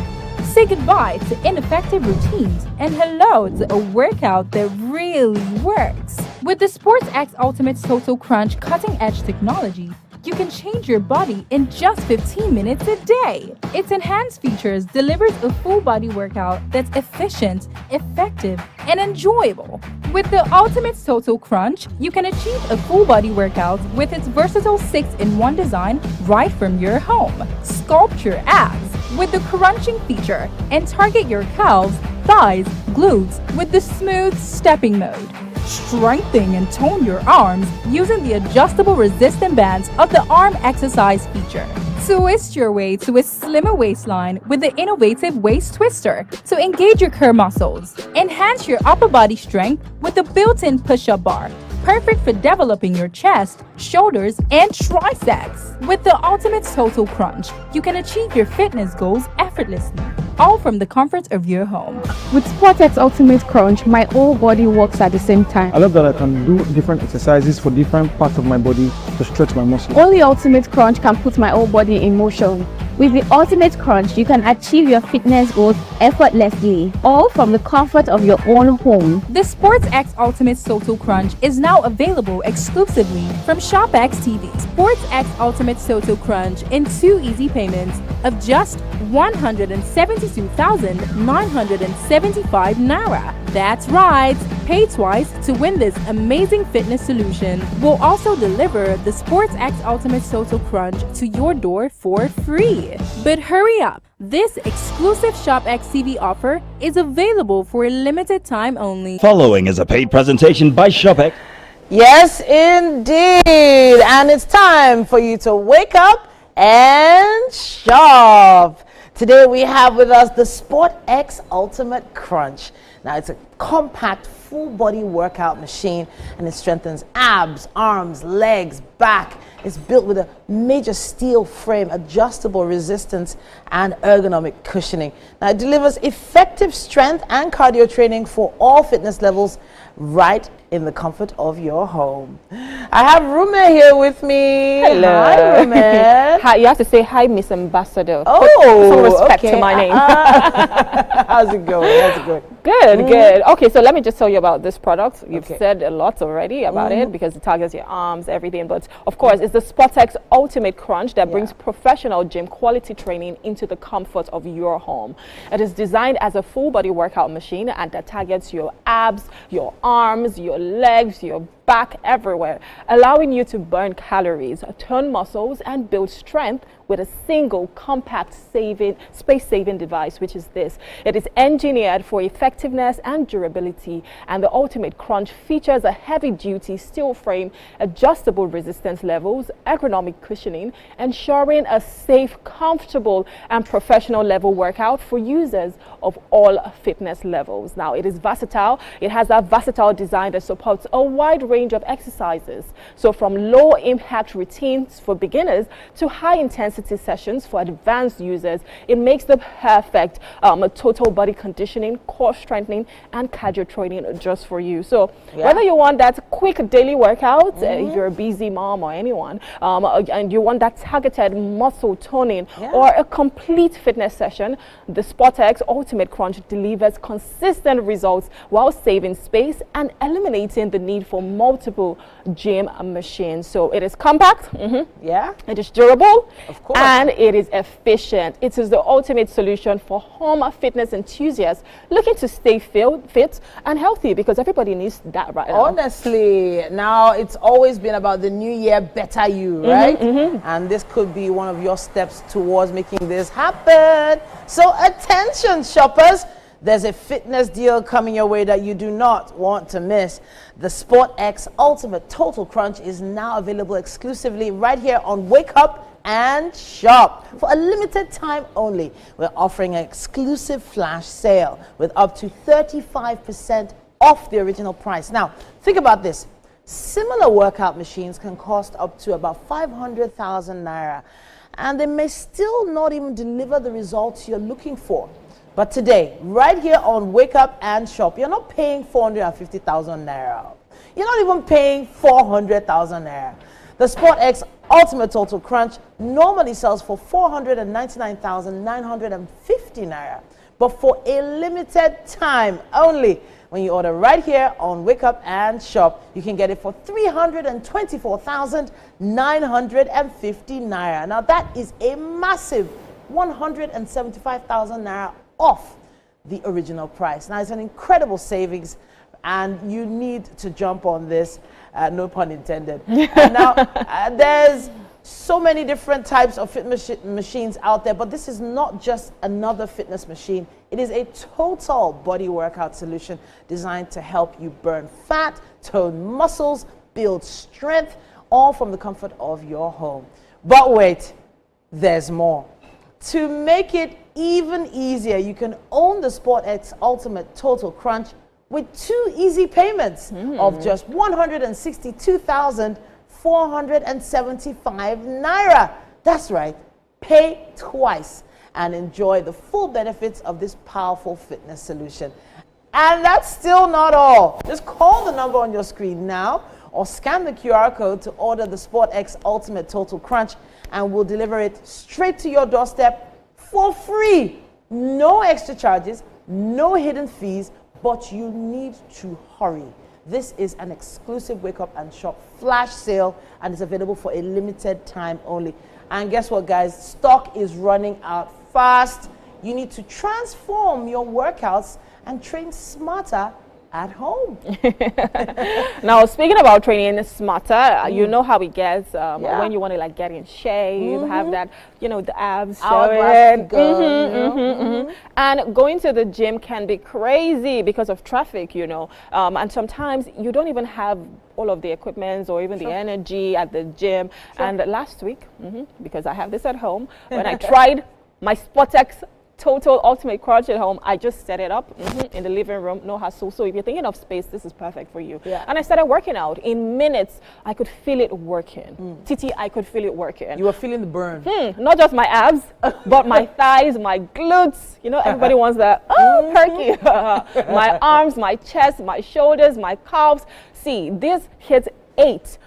Say goodbye to ineffective routines and hello to a workout that really works. With the SportsX Ultimate Total Crunch cutting-edge technology, you can change your body in just 15 minutes a day. Its enhanced features delivers a full body workout that's efficient, effective, and enjoyable. With the Ultimate Total Crunch, you can achieve a full body workout with its versatile 6-in-1 design right from your home. Sculpt your abs with the crunching feature and target your calves, thighs, glutes with the smooth stepping mode. Strengthen and tone your arms using the adjustable resistant bands of the arm exercise feature. Twist your way to a slimmer waistline with the innovative waist twister to engage your core muscles. Enhance your upper body strength with the built-in push-up bar, perfect for developing your chest, shoulders, and triceps. With the Ultimate Total Crunch, you can achieve your fitness goals effortlessly, all from the comfort of your home. With SportX Ultimate Crunch, my whole body works at the same time. I love that I can do different exercises for different parts of my body to stretch my muscles. Only Ultimate Crunch can put my whole body in motion. With the Ultimate Crunch, you can achieve your fitness goals effortlessly, all from the comfort of your own home. The SportsX Ultimate Total Crunch is now available exclusively from ShopX TV. SportsX Ultimate Total Crunch in 2 easy payments of just 172,975 Naira. That's right, pay twice to win this amazing fitness solution. We'll also deliver the SportsX Ultimate Total Crunch to your door for free. But hurry up, this exclusive ShopX TV offer is available for a limited time only. Following is a paid presentation by ShopX. Yes, indeed. And it's time for you to wake up and shop. Today we have with us the SportX Ultimate Crunch. Now, it's a compact, full-body workout machine, and it strengthens abs, arms, legs, back. It's built with a major steel frame, adjustable resistance, and ergonomic cushioning. Now, it delivers effective strength and cardio training for all fitness levels right in the comfort of your home. I have Rume here with me. Hello. Hi, Rume. Hi, you have to say hi, Miss Ambassador. Oh, some respect okay. to my name. How's it going? How's it going? Good, good. Okay, so let me just tell you about this product. You've Okay. said a lot already about it because it targets your arms, everything. But of course, it's the SportX Ultimate Crunch that brings professional gym quality training into the comfort of your home. It is designed as a full body workout machine and that targets your abs, your arms, your legs, your back, everywhere, allowing you to burn calories, turn muscles, and build strength with a single compact space-saving device, which is this. It is engineered for effectiveness and durability, and the Ultimate Crunch features a heavy-duty steel frame, adjustable resistance levels, ergonomic cushioning, ensuring a safe, comfortable, and professional level workout for users of all fitness levels. Now, it is versatile. It has a versatile design that supports a wide range of exercises. So from low impact routines for beginners to high intensity sessions for advanced users, it makes the perfect total body conditioning, core strengthening, and cardio training just for you. So whether you want that quick daily workout, if you're a busy mom or anyone, and you want that targeted muscle toning or a complete fitness session, the SportX Ultimate Crunch delivers consistent results while saving space and eliminating the need for multiple gym machines. So it is compact, it is durable, and it is efficient. It is the ultimate solution for home fitness enthusiasts looking to stay fit and healthy, because everybody needs that right now. Honestly, now it's always been about the new year, better you, right? And this could be one of your steps towards making this happen. So attention, shoppers. There's a fitness deal coming your way that you do not want to miss. The SportX Ultimate Total Crunch is now available exclusively right here on Wake Up and Shop. For a limited time only, we're offering an exclusive flash sale with up to 35% off the original price. Now, think about this. Similar workout machines can cost up to about 500,000 naira, and they may still not even deliver the results you're looking for. But today, right here on Wake Up and Shop, you're not paying 450,000 naira. You're not even paying 400,000 naira. The SportX Ultimate Total Crunch normally sells for 499,950 naira. But for a limited time only, when you order right here on Wake Up and Shop, you can get it for 324,950 naira. Now that is a massive 175,000 naira off the original price. Now, it's an incredible savings, and you need to jump on this, no pun intended. And now, there's so many different types of fitness machines out there, but this is not just another fitness machine. It is a total body workout solution designed to help you burn fat, tone muscles, build strength, all from the comfort of your home. But wait, there's more. To make it even easier, you can own the SportX Ultimate Total Crunch with 2 easy payments of just 162,475 naira. That's right, pay twice and enjoy the full benefits of this powerful fitness solution. And that's still not all. Just call the number on your screen now or scan the QR code to order the SportX Ultimate Total Crunch, and we'll deliver it straight to your doorstep for free. No extra charges, no hidden fees, but you need to hurry. This is an exclusive Wake Up and Shop flash sale, and it's available for a limited time only. And guess what, guys? Stock is running out fast. You need to transform your workouts and train smarter at home. Now, speaking about training smarter, you know how it gets when you want to like get in shape, have that, you know, the abs showing. And going to the gym can be crazy because of traffic, you know, and sometimes you don't even have all of the equipment or even the energy at the gym. And last week, because I have this at home, when I tried my SportX total ultimate crunch at home. I just set it up in the living room, no hassle. So if you're thinking of space, this is perfect for you. Yeah. And I started working out. In minutes, I could feel it working. Titi, I could feel it working. You were feeling the burn. Not just my abs, but my thighs, my glutes. You know, everybody wants that, perky. My arms, my chest, my shoulders, my calves. See, this hits 8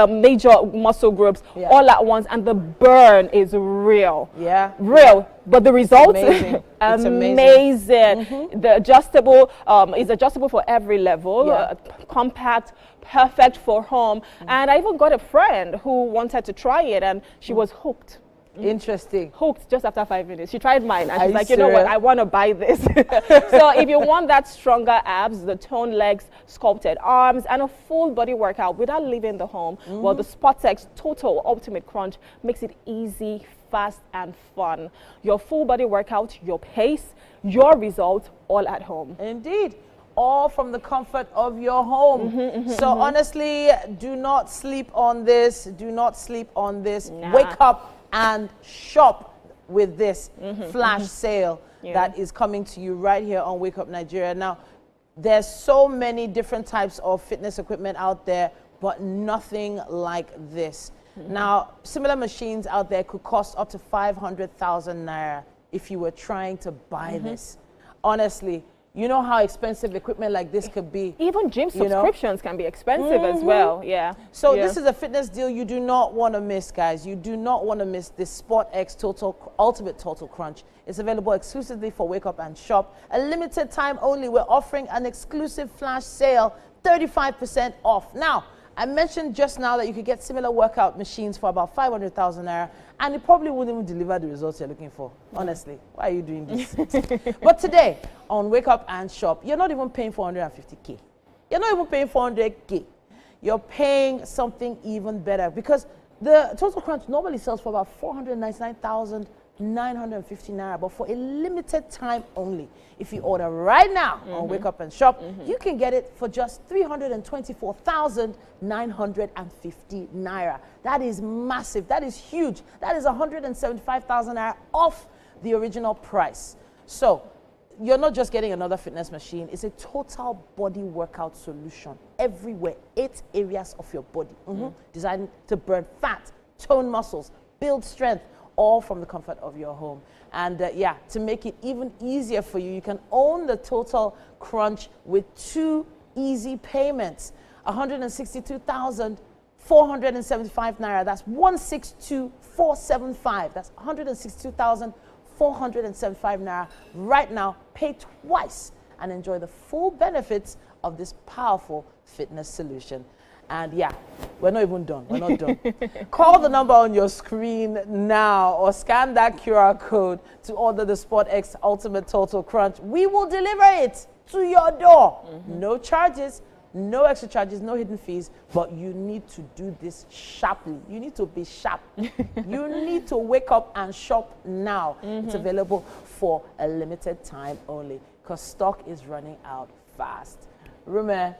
major muscle groups all at once, and the burn is real. Real. But the results, amazing. amazing. The adjustable is adjustable for every level. Compact, perfect for home. And I even got a friend who wanted to try it, and she was hooked. Interesting. Hooked just after 5 minutes. She tried mine and Are she's you like, you know what, serious? I want to buy this. So if you want that stronger abs, the toned legs, sculpted arms, and a full body workout without leaving the home, well, the SportX Total Ultimate Crunch makes it easy, fast, and fun. Your full body workout, your pace, your result, all at home. Indeed. All from the comfort of your home. So honestly, do not sleep on this. Do not sleep on this. Nah. Wake up and shop with this flash sale that is coming to you right here on Wake Up Nigeria. Now, there's so many different types of fitness equipment out there, but nothing like this. Now, similar machines out there could cost up to 500,000 naira if you were trying to buy this. Honestly, you know how expensive equipment like this could be. Even gym subscriptions can be expensive as well. So this is a fitness deal you do not want to miss, guys. You do not want to miss this SportX Ultimate Total Crunch. It's available exclusively for Wake Up and Shop. A limited time only. We're offering an exclusive flash sale, 35% off. Now, I mentioned just now that you could get similar workout machines for about 500,000 naira, and it probably wouldn't even deliver the results you're looking for. Honestly, why are you doing this? But today, on Wake Up and Shop, you're not even paying 450K. You're not even paying 400K. You're paying something even better, because the Total Crunch normally sells for about 499,950 naira, but for a limited time only. If you order right now on Wake Up and Shop, you can get it for just 324,950 naira. That is massive. That is huge. That is 175,000 naira off the original price. So you're not just getting another fitness machine. It's a total body workout solution everywhere. 8 areas of your body designed to burn fat, tone muscles, build strength, all from the comfort of your home. And to make it even easier for you, you can own the Total Crunch with 2 easy payments. 162,475 naira. That's 162,475. That's 162,475 naira. Right now, pay twice and enjoy the full benefits of this powerful fitness solution. And we're not even done. We're not done. Call the number on your screen now or scan that QR code to order the SportX Ultimate Total Crunch. We will deliver it to your door. No charges, no extra charges, no hidden fees, but you need to do this sharply. You need to be sharp. You need to wake up and shop now. It's available for a limited time only, because stock is running out fast. Rume,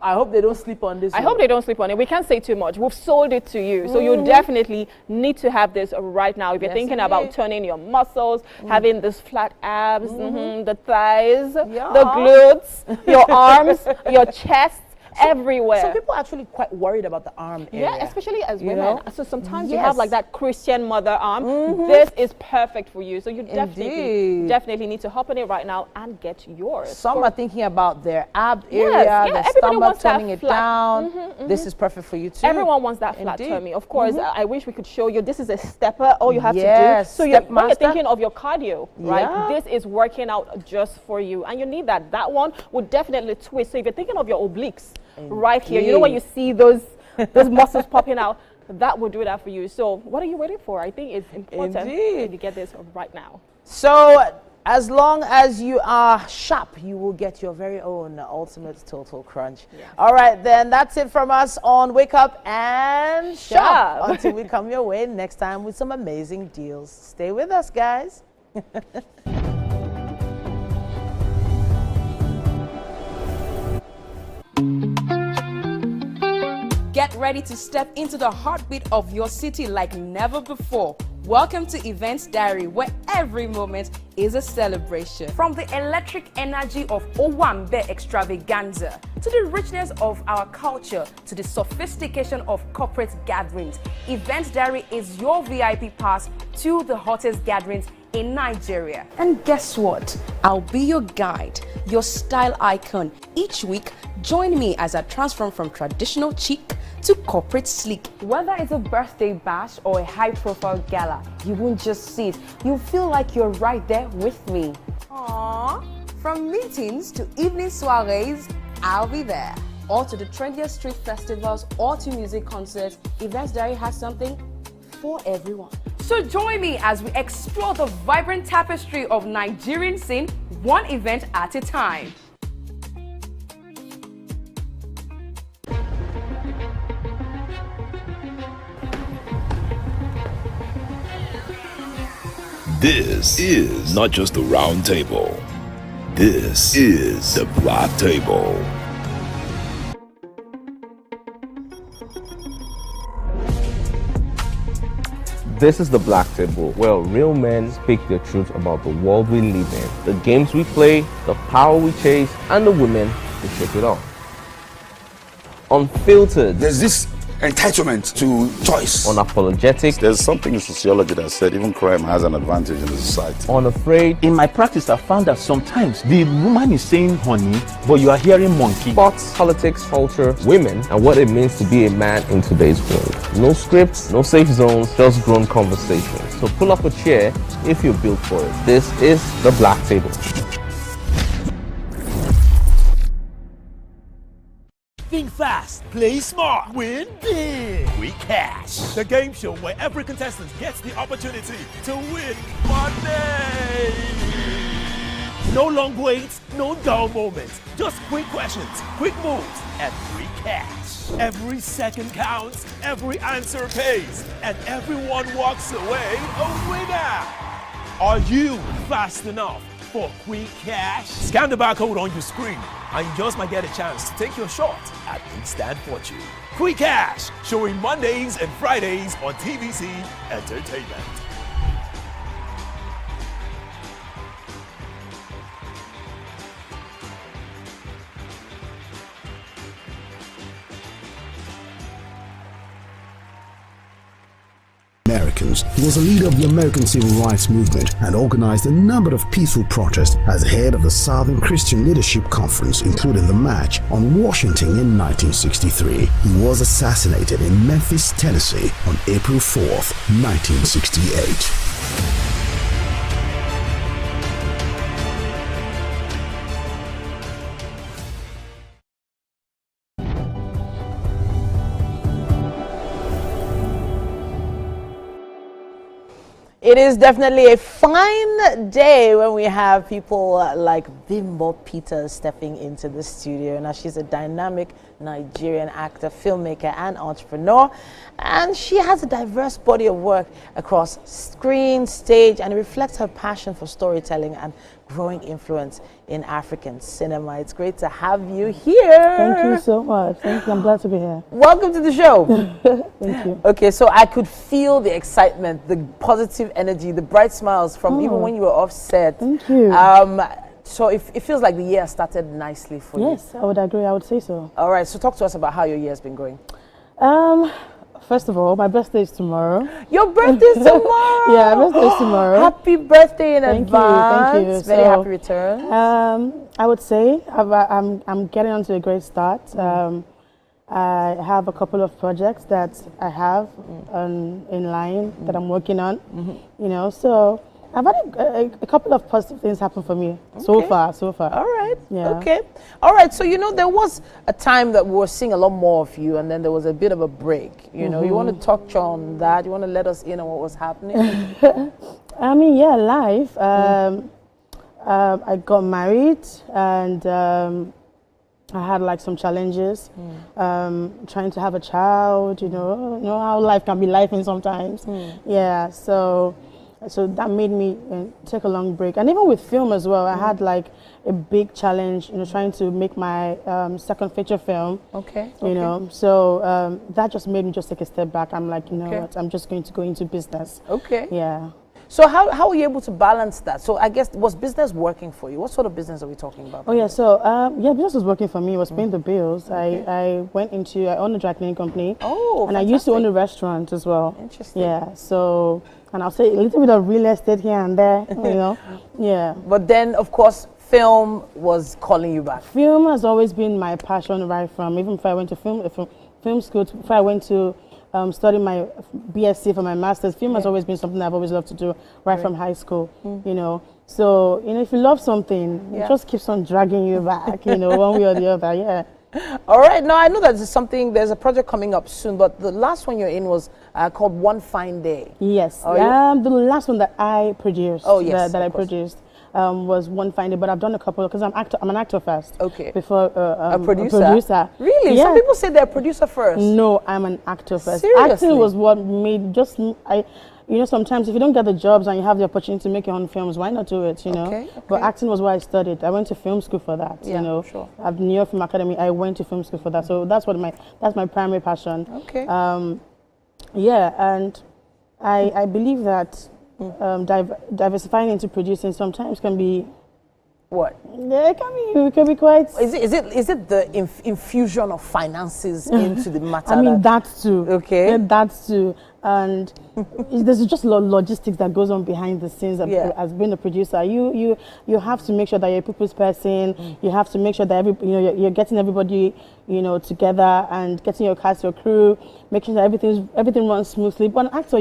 I hope they don't sleep on this. I hope they don't sleep on it. We can't say too much. We've sold it to you. So you definitely need to have this right now. If you're thinking about turning your muscles, having this flat abs, the thighs, the glutes, your arms, your chest, everywhere. Some people are actually quite worried about the arm area. Yeah, especially as women. know? So sometimes you have like that Christian mother arm. This is perfect for you. So you definitely need to hop on it right now and get yours. Some are thinking about their ab area, their stomach, turning it down. This is perfect for you too. Everyone wants that flat tummy. Of course, I wish we could show you. This is a stepper. All you have to do. So when you're thinking of your cardio, right? This is working out just for you. And you need that. That one would definitely twist. So if you're thinking of your obliques, right here, you know when you see those muscles popping out, that will do that for you. So what are you waiting for? I think it's important that you get this right now. So as long as you are sharp, you will get your very own Ultimate Total Crunch. All right, then that's it from us on Wake Up and Shop. Until we come your way next time with some amazing deals. Stay with us, guys. Get ready to step into the heartbeat of your city like never before Welcome to Events Diary, where every moment is a celebration. From the electric energy of Owambe extravaganza, to the richness of our culture, to the sophistication of corporate gatherings, Events Diary is your VIP pass to the hottest gatherings in Nigeria. And guess what? I'll be your guide, your style icon. Each week, join me as I transform from traditional chic to corporate sleek. Whether it's a birthday bash or a high-profile gala, you won't just see it. You'll feel like you're right there with me. Aww. From meetings to evening soirees, I'll be there. Or to the trendiest street festivals or to music concerts, Events Diary has something for everyone. So join me as we explore the vibrant tapestry of Nigerian scene, one event at a time. This is not just the round table. This is the black table. This is the Black Table, where real men speak the truth about the world we live in, the games we play, the power we chase, and the women who shake it off. Unfiltered. There's this entitlement to choice. Unapologetic. There's something in sociology that said even crime has an advantage in the society. Unafraid. In my practice, I found that sometimes the woman is saying honey, but you are hearing monkey. Sports, politics, culture, women, and what it means to be a man in today's world. No scripts, no safe zones, just grown conversations. So pull up a chair if you're built for it. This is the Black Table. Think fast, play smart, win big. We Cash, the game show where every contestant gets the opportunity to win money. No long waits, no dull moments, just quick questions, quick moves, and free cash. Every second counts, every answer pays, and everyone walks away a winner. Are you fast enough for quick cash? Scan the barcode on your screen and you just might get a chance to take your shot at instant fortune. Quick Cash, showing Mondays and Fridays on TVC Entertainment. Americans. He was a leader of the American Civil Rights Movement and organized a number of peaceful protests as head of the Southern Christian Leadership Conference, including the March on Washington in 1963. He was assassinated in Memphis, Tennessee on April 4th, 1968. It is definitely a fine day when we have people like Bimbo Peters stepping into the studio. Now, she's a dynamic Nigerian actor, filmmaker, and entrepreneur. And she has a diverse body of work across screen, stage, and it reflects her passion for storytelling and growing influence in African cinema. It's great to have you here. Thank you so much. Thank you. I'm glad to be here. Welcome to the show. Thank you. Okay, so I could feel the excitement, the positive energy, the bright smiles from even when you were off set. Thank you. So it feels like the year started nicely for you. Yes, I would agree. I would say so. All right, so talk to us about how your year has been going. First of all, my birthday is tomorrow. Your birthday is tomorrow? Yeah, my birthday is tomorrow. Happy birthday in advance. Thank you. Very happy returns. I would say I'm getting onto a great start. I have a couple of projects that I have in line that I'm working on. You know, so I've had a couple of positive things happen for me so far. All right. Yeah. Okay. All right. So, you know, there was a time that we were seeing a lot more of you, and then there was a bit of a break. You know, you want to touch on that? You want to let us in on what was happening? I mean, yeah, life. I got married, and I had like some challenges trying to have a child. You know how life can be lifing sometimes. Yeah. So. So that made me take a long break. And even with film as well, I had like a big challenge, trying to make my second feature film. Okay. You know, so that just made me just take a step back. I'm like, you know what, I'm just going to go into business. Okay. Yeah. So how were you able to balance that? So I guess, was business working for you? What sort of business are we talking about? Oh yeah, so business was working for me. It was paying the bills. Okay. I own a dry cleaning company. Oh, and fantastic. I used to own a restaurant as well. Interesting. Yeah, so, and I'll say a little bit of real estate here and there, you know. Yeah. But then, of course, film was calling you back. Film has always been my passion right from, even if I went to film school, if I went to study my BSc for my master's, film has always been something I've always loved to do right from high school, you know. So, you know, if you love something, it just keeps on dragging you back, you know, one way or the other, yeah. All right, now I know that there's a project coming up soon, but the last one you're in was called One Fine Day. Yes, the last one that I produced, that I produced. Was One Fine Day, but I've done a couple because I'm an actor first. Okay. Before a producer. Really? Yeah. Some people say they're a producer first. No, I'm an actor first. Seriously? Acting was what made you know, sometimes if you don't get the jobs and you have the opportunity to make your own films, why not do it? You know. Okay. But acting was what I studied. I went to film school for that. Yeah, you know. sure. At New York Film Academy, I went to film school for that. So that's my primary passion. Okay. Yeah, and I believe that. Diversifying into producing sometimes can be what? It can be quite. Is it the infusion of finances into the matter? I mean that too. Okay. Yeah, that too, and there's just a lot of logistics that goes on behind the scenes. As being a producer, you have to make sure that you're a people's person. You have to make sure that you're getting everybody together and getting your cast, your crew, making sure that everything runs smoothly. But an actor,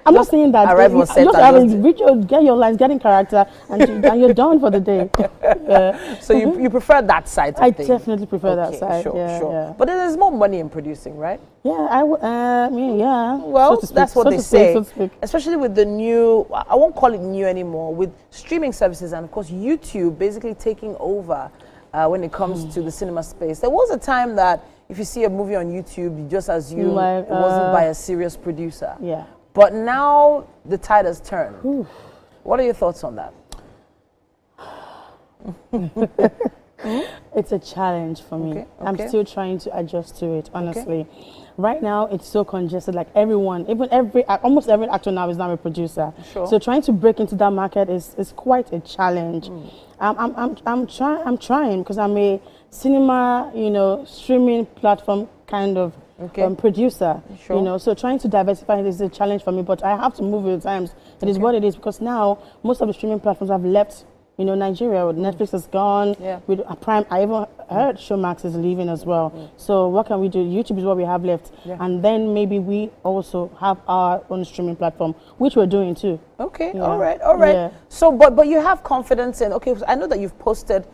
I'm not saying that. Get your lines, get in character, and you're done for the day. So you prefer that side of things? I definitely prefer that side. Sure. Yeah. But there's more money in producing, right? Yeah, yeah. Well, so that's what they say. So to speak. Especially with the new, I won't call it new anymore, with streaming services and of course YouTube basically taking over when it comes to the cinema space. There was a time that if you see a movie on YouTube, you just assume it wasn't by a serious producer. Yeah. But now the tide has turned. Oof. What are your thoughts on that? It's a challenge for me. Okay. I'm still trying to adjust to it, honestly. Right now, it's so congested. Like everyone, almost every actor now is now a producer. Sure. So trying to break into that market is quite a challenge. I'm trying because I'm a cinema, streaming platform kind of producer. Sure. So trying to diversify is a challenge for me, but I have to move with the times. It is what it is, because now most of the streaming platforms have left Nigeria. Netflix is gone. Yeah. With Prime, I even heard Showmax is leaving as well. So what can we do? YouTube is what we have left. Yeah. And then maybe we also have our own streaming platform, which we're doing too. Okay, Yeah. all right. Yeah. So, but you have confidence in, I know that you've posted,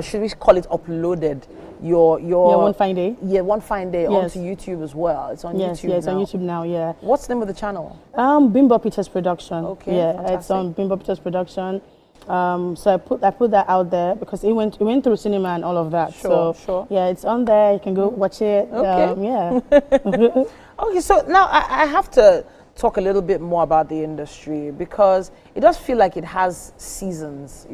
should we call it uploaded, your One Fine Day. Yeah, One Fine Day onto YouTube as well. It's on YouTube now. Yes, on YouTube now, yeah. What's the name of the channel? Bimbo Peters Production. Okay, yeah, fantastic. It's on Bimbo Peters Production. So I put that out there because it went through cinema and all of that. Sure. Yeah, it's on there. You can go watch it. Okay. Yeah. Okay, so now I have to talk a little bit more about the industry, because it does feel like it has seasons,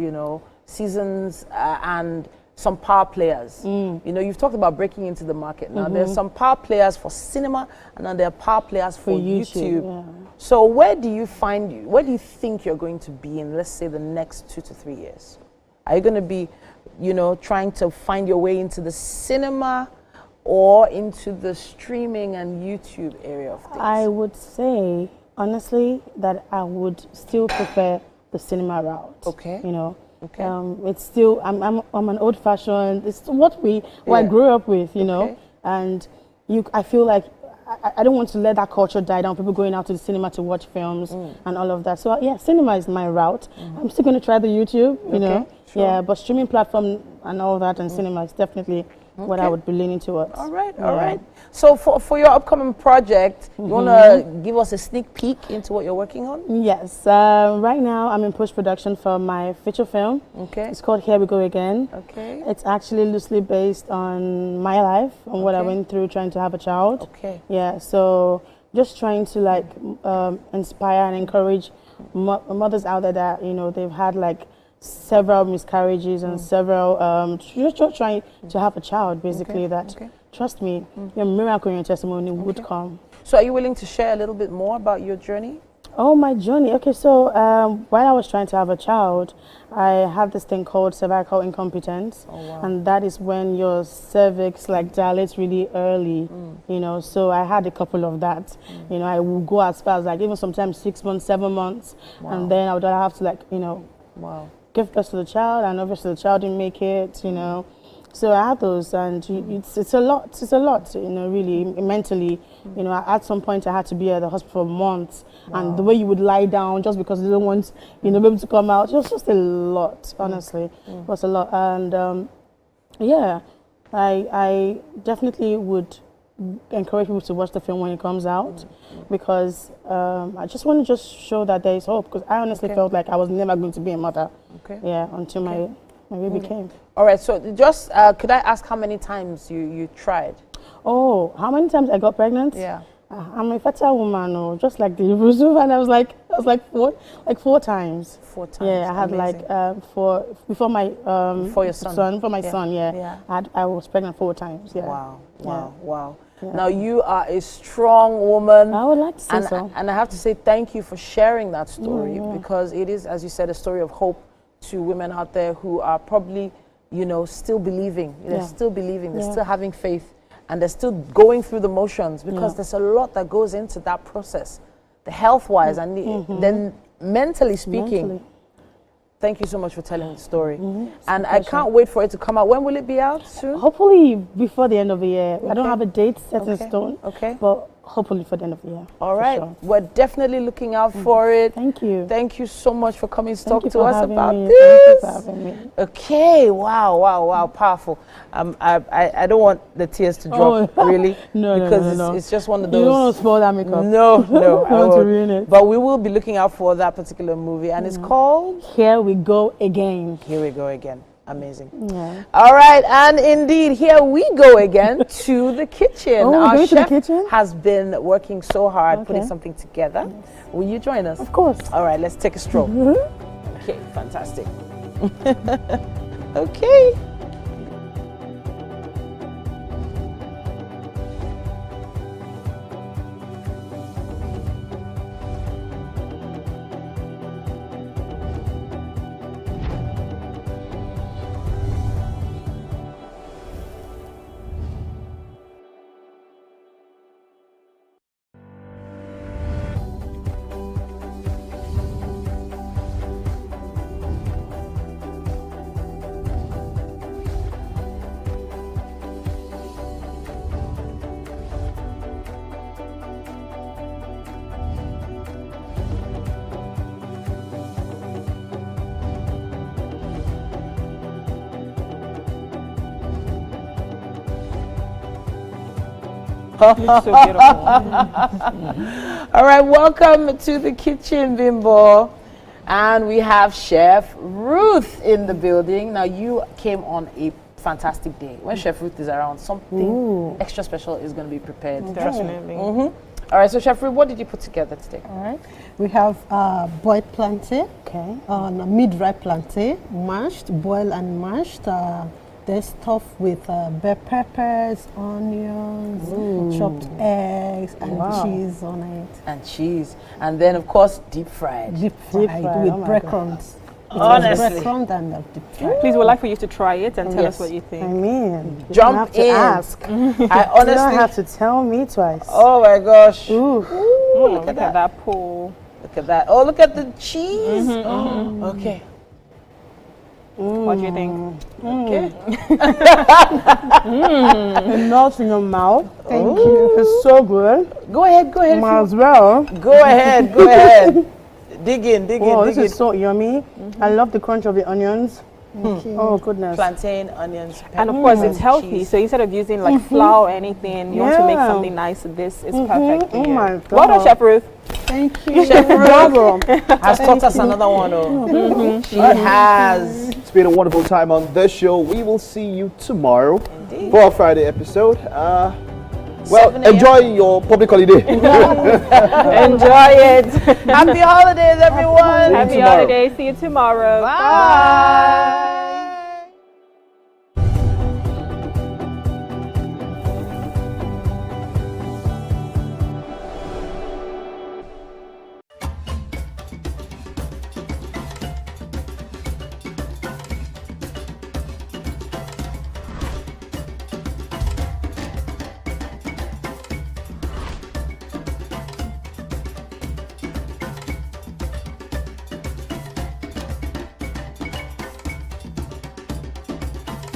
and some power players. You've talked about breaking into the market. Now there's some power players for cinema, and then there are power players for YouTube. Yeah. So where do you think you're going to be in, let's say, the next 2 to 3 years? Are you going to be, trying to find your way into the cinema or into the streaming and YouTube area of things? I would say, honestly, that I would still prefer the cinema route. Okay. Okay. It's still, I'm an old-fashioned. It's what I grew up with, and I feel like I don't want to let that culture die down. People going out to the cinema to watch films and all of that. So yeah, cinema is my route. I'm still going to try the YouTube, Sure. Yeah, but streaming platform and all that and cinema is definitely what I would be leaning towards. All right. So for your upcoming project, you want to give us a sneak peek into what you're working on? Yes. Right now, I'm in post-production for my feature film. Okay. It's called Here We Go Again. Okay. It's actually loosely based on my life, on what I went through trying to have a child. Okay. Yeah, so just trying to inspire and encourage mothers out there that, you know, they've had like several miscarriages and several just trying to have a child, basically, that trust me, your miracle in your testimony would come. So are you willing to share a little bit more about your journey? Oh, my journey. Okay, so while I was trying to have a child, I had this thing called cervical incompetence. Oh, wow. And that is when your cervix like dilates really early, you know. So I had a couple of that. You know, I would go as far as like even sometimes 6 months, 7 months. Wow. And then I would have to like, you know, give birth to the child, and obviously the child didn't make it, you know. So I had those, and it's a lot, you know, really, mentally. You know, at some point I had to be at the hospital for months, and the way you would lie down just because you don't want, you know, baby to come out, it was just a lot, honestly. It was a lot, and yeah, I definitely would encourage people to watch the film when it comes out, because I just want to show that there is hope, because I honestly felt like I was never going to be a mother, until my baby came. All right, so just could I ask how many times you tried? Oh, how many times I got pregnant? Yeah. I'm a fertile woman, just like the Hebrews, and I was like 4 times. 4 times. Yeah, I had Amazing. like before my before your son. For my son, yeah. I was pregnant 4 times. Yeah. Wow. Yeah. Wow. Yeah. Now you are a strong woman. I would like to say so. And I have to say thank you for sharing that story, because it is, as you said, a story of hope to women out there who are probably, you know, still believing. They're still believing. They're still having faith. And they're still going through the motions, because there's a lot that goes into that process, the health-wise and then mentally speaking. Thank you so much for telling the story. And I can't wait for it to come out. When will it be out? Soon? Hopefully before the end of the year. I don't have a date set in stone. Okay. But hopefully for the end of the year. All right. Sure. We're definitely looking out for it. Thank you. Thank you so much for coming to talk to for us having about me. this. Thank you for having me. Okay. Wow. Powerful. I don't want the tears to drop, really. No. It's just one of those. You don't want to spoil that makeup. No. I want to ruin it. But we will be looking out for that particular movie, and it's called Here We Go Again. Here We Go Again. Amazing. Yeah. All right, and indeed, here we go again to the kitchen. Oh, our going to the chef kitchen? has been working so hard putting something together. Yes. Will you join us? Of course. All right, let's take a stroll. Okay, fantastic. Okay. Looks so beautiful. All right, welcome to the kitchen, Bimbo. And we have Chef Ruth in the building. Now, you came on a fantastic day. When Chef Ruth is around, something extra special is going to be prepared. Definitely. All right, so Chef Ruth, what did you put together today? All right. We have boiled plantain, mid-ripe plantain, mashed, boiled and mashed. They're stuffed with bell peppers, onions, chopped eggs, and cheese on it. And cheese. And then, of course, deep fried. Deep fried with breadcrumbs. Honestly. Breadcrumbs and deep fried. Please, we'd like for you to try it and tell us what you think. I mean, Jump in. Ask. I You honestly don't have to tell me twice. Oh my gosh. Ooh. Look at that pool. Look at that. Oh, look at the cheese. Okay. What do you think? Okay. It melts in your mouth. Thank you. It's so good. Go ahead. Might as well. Go ahead. Dig in. Oh, this is so yummy. I love the crunch of the onions. Oh, goodness. Plantain, onions, pepper, and of course it's healthy, cheese. so instead of using like flour or anything, you want to make something nice, this is perfect for Oh you. my God. Well done, Chef Ruth. Thank you. Chef Ruth has taught us another one. She has. It's been a wonderful time on the show. We will see you tomorrow for our Friday episode. Well, enjoy your public holiday. Enjoy it. Happy holidays, everyone. Happy holidays. See you tomorrow. Bye.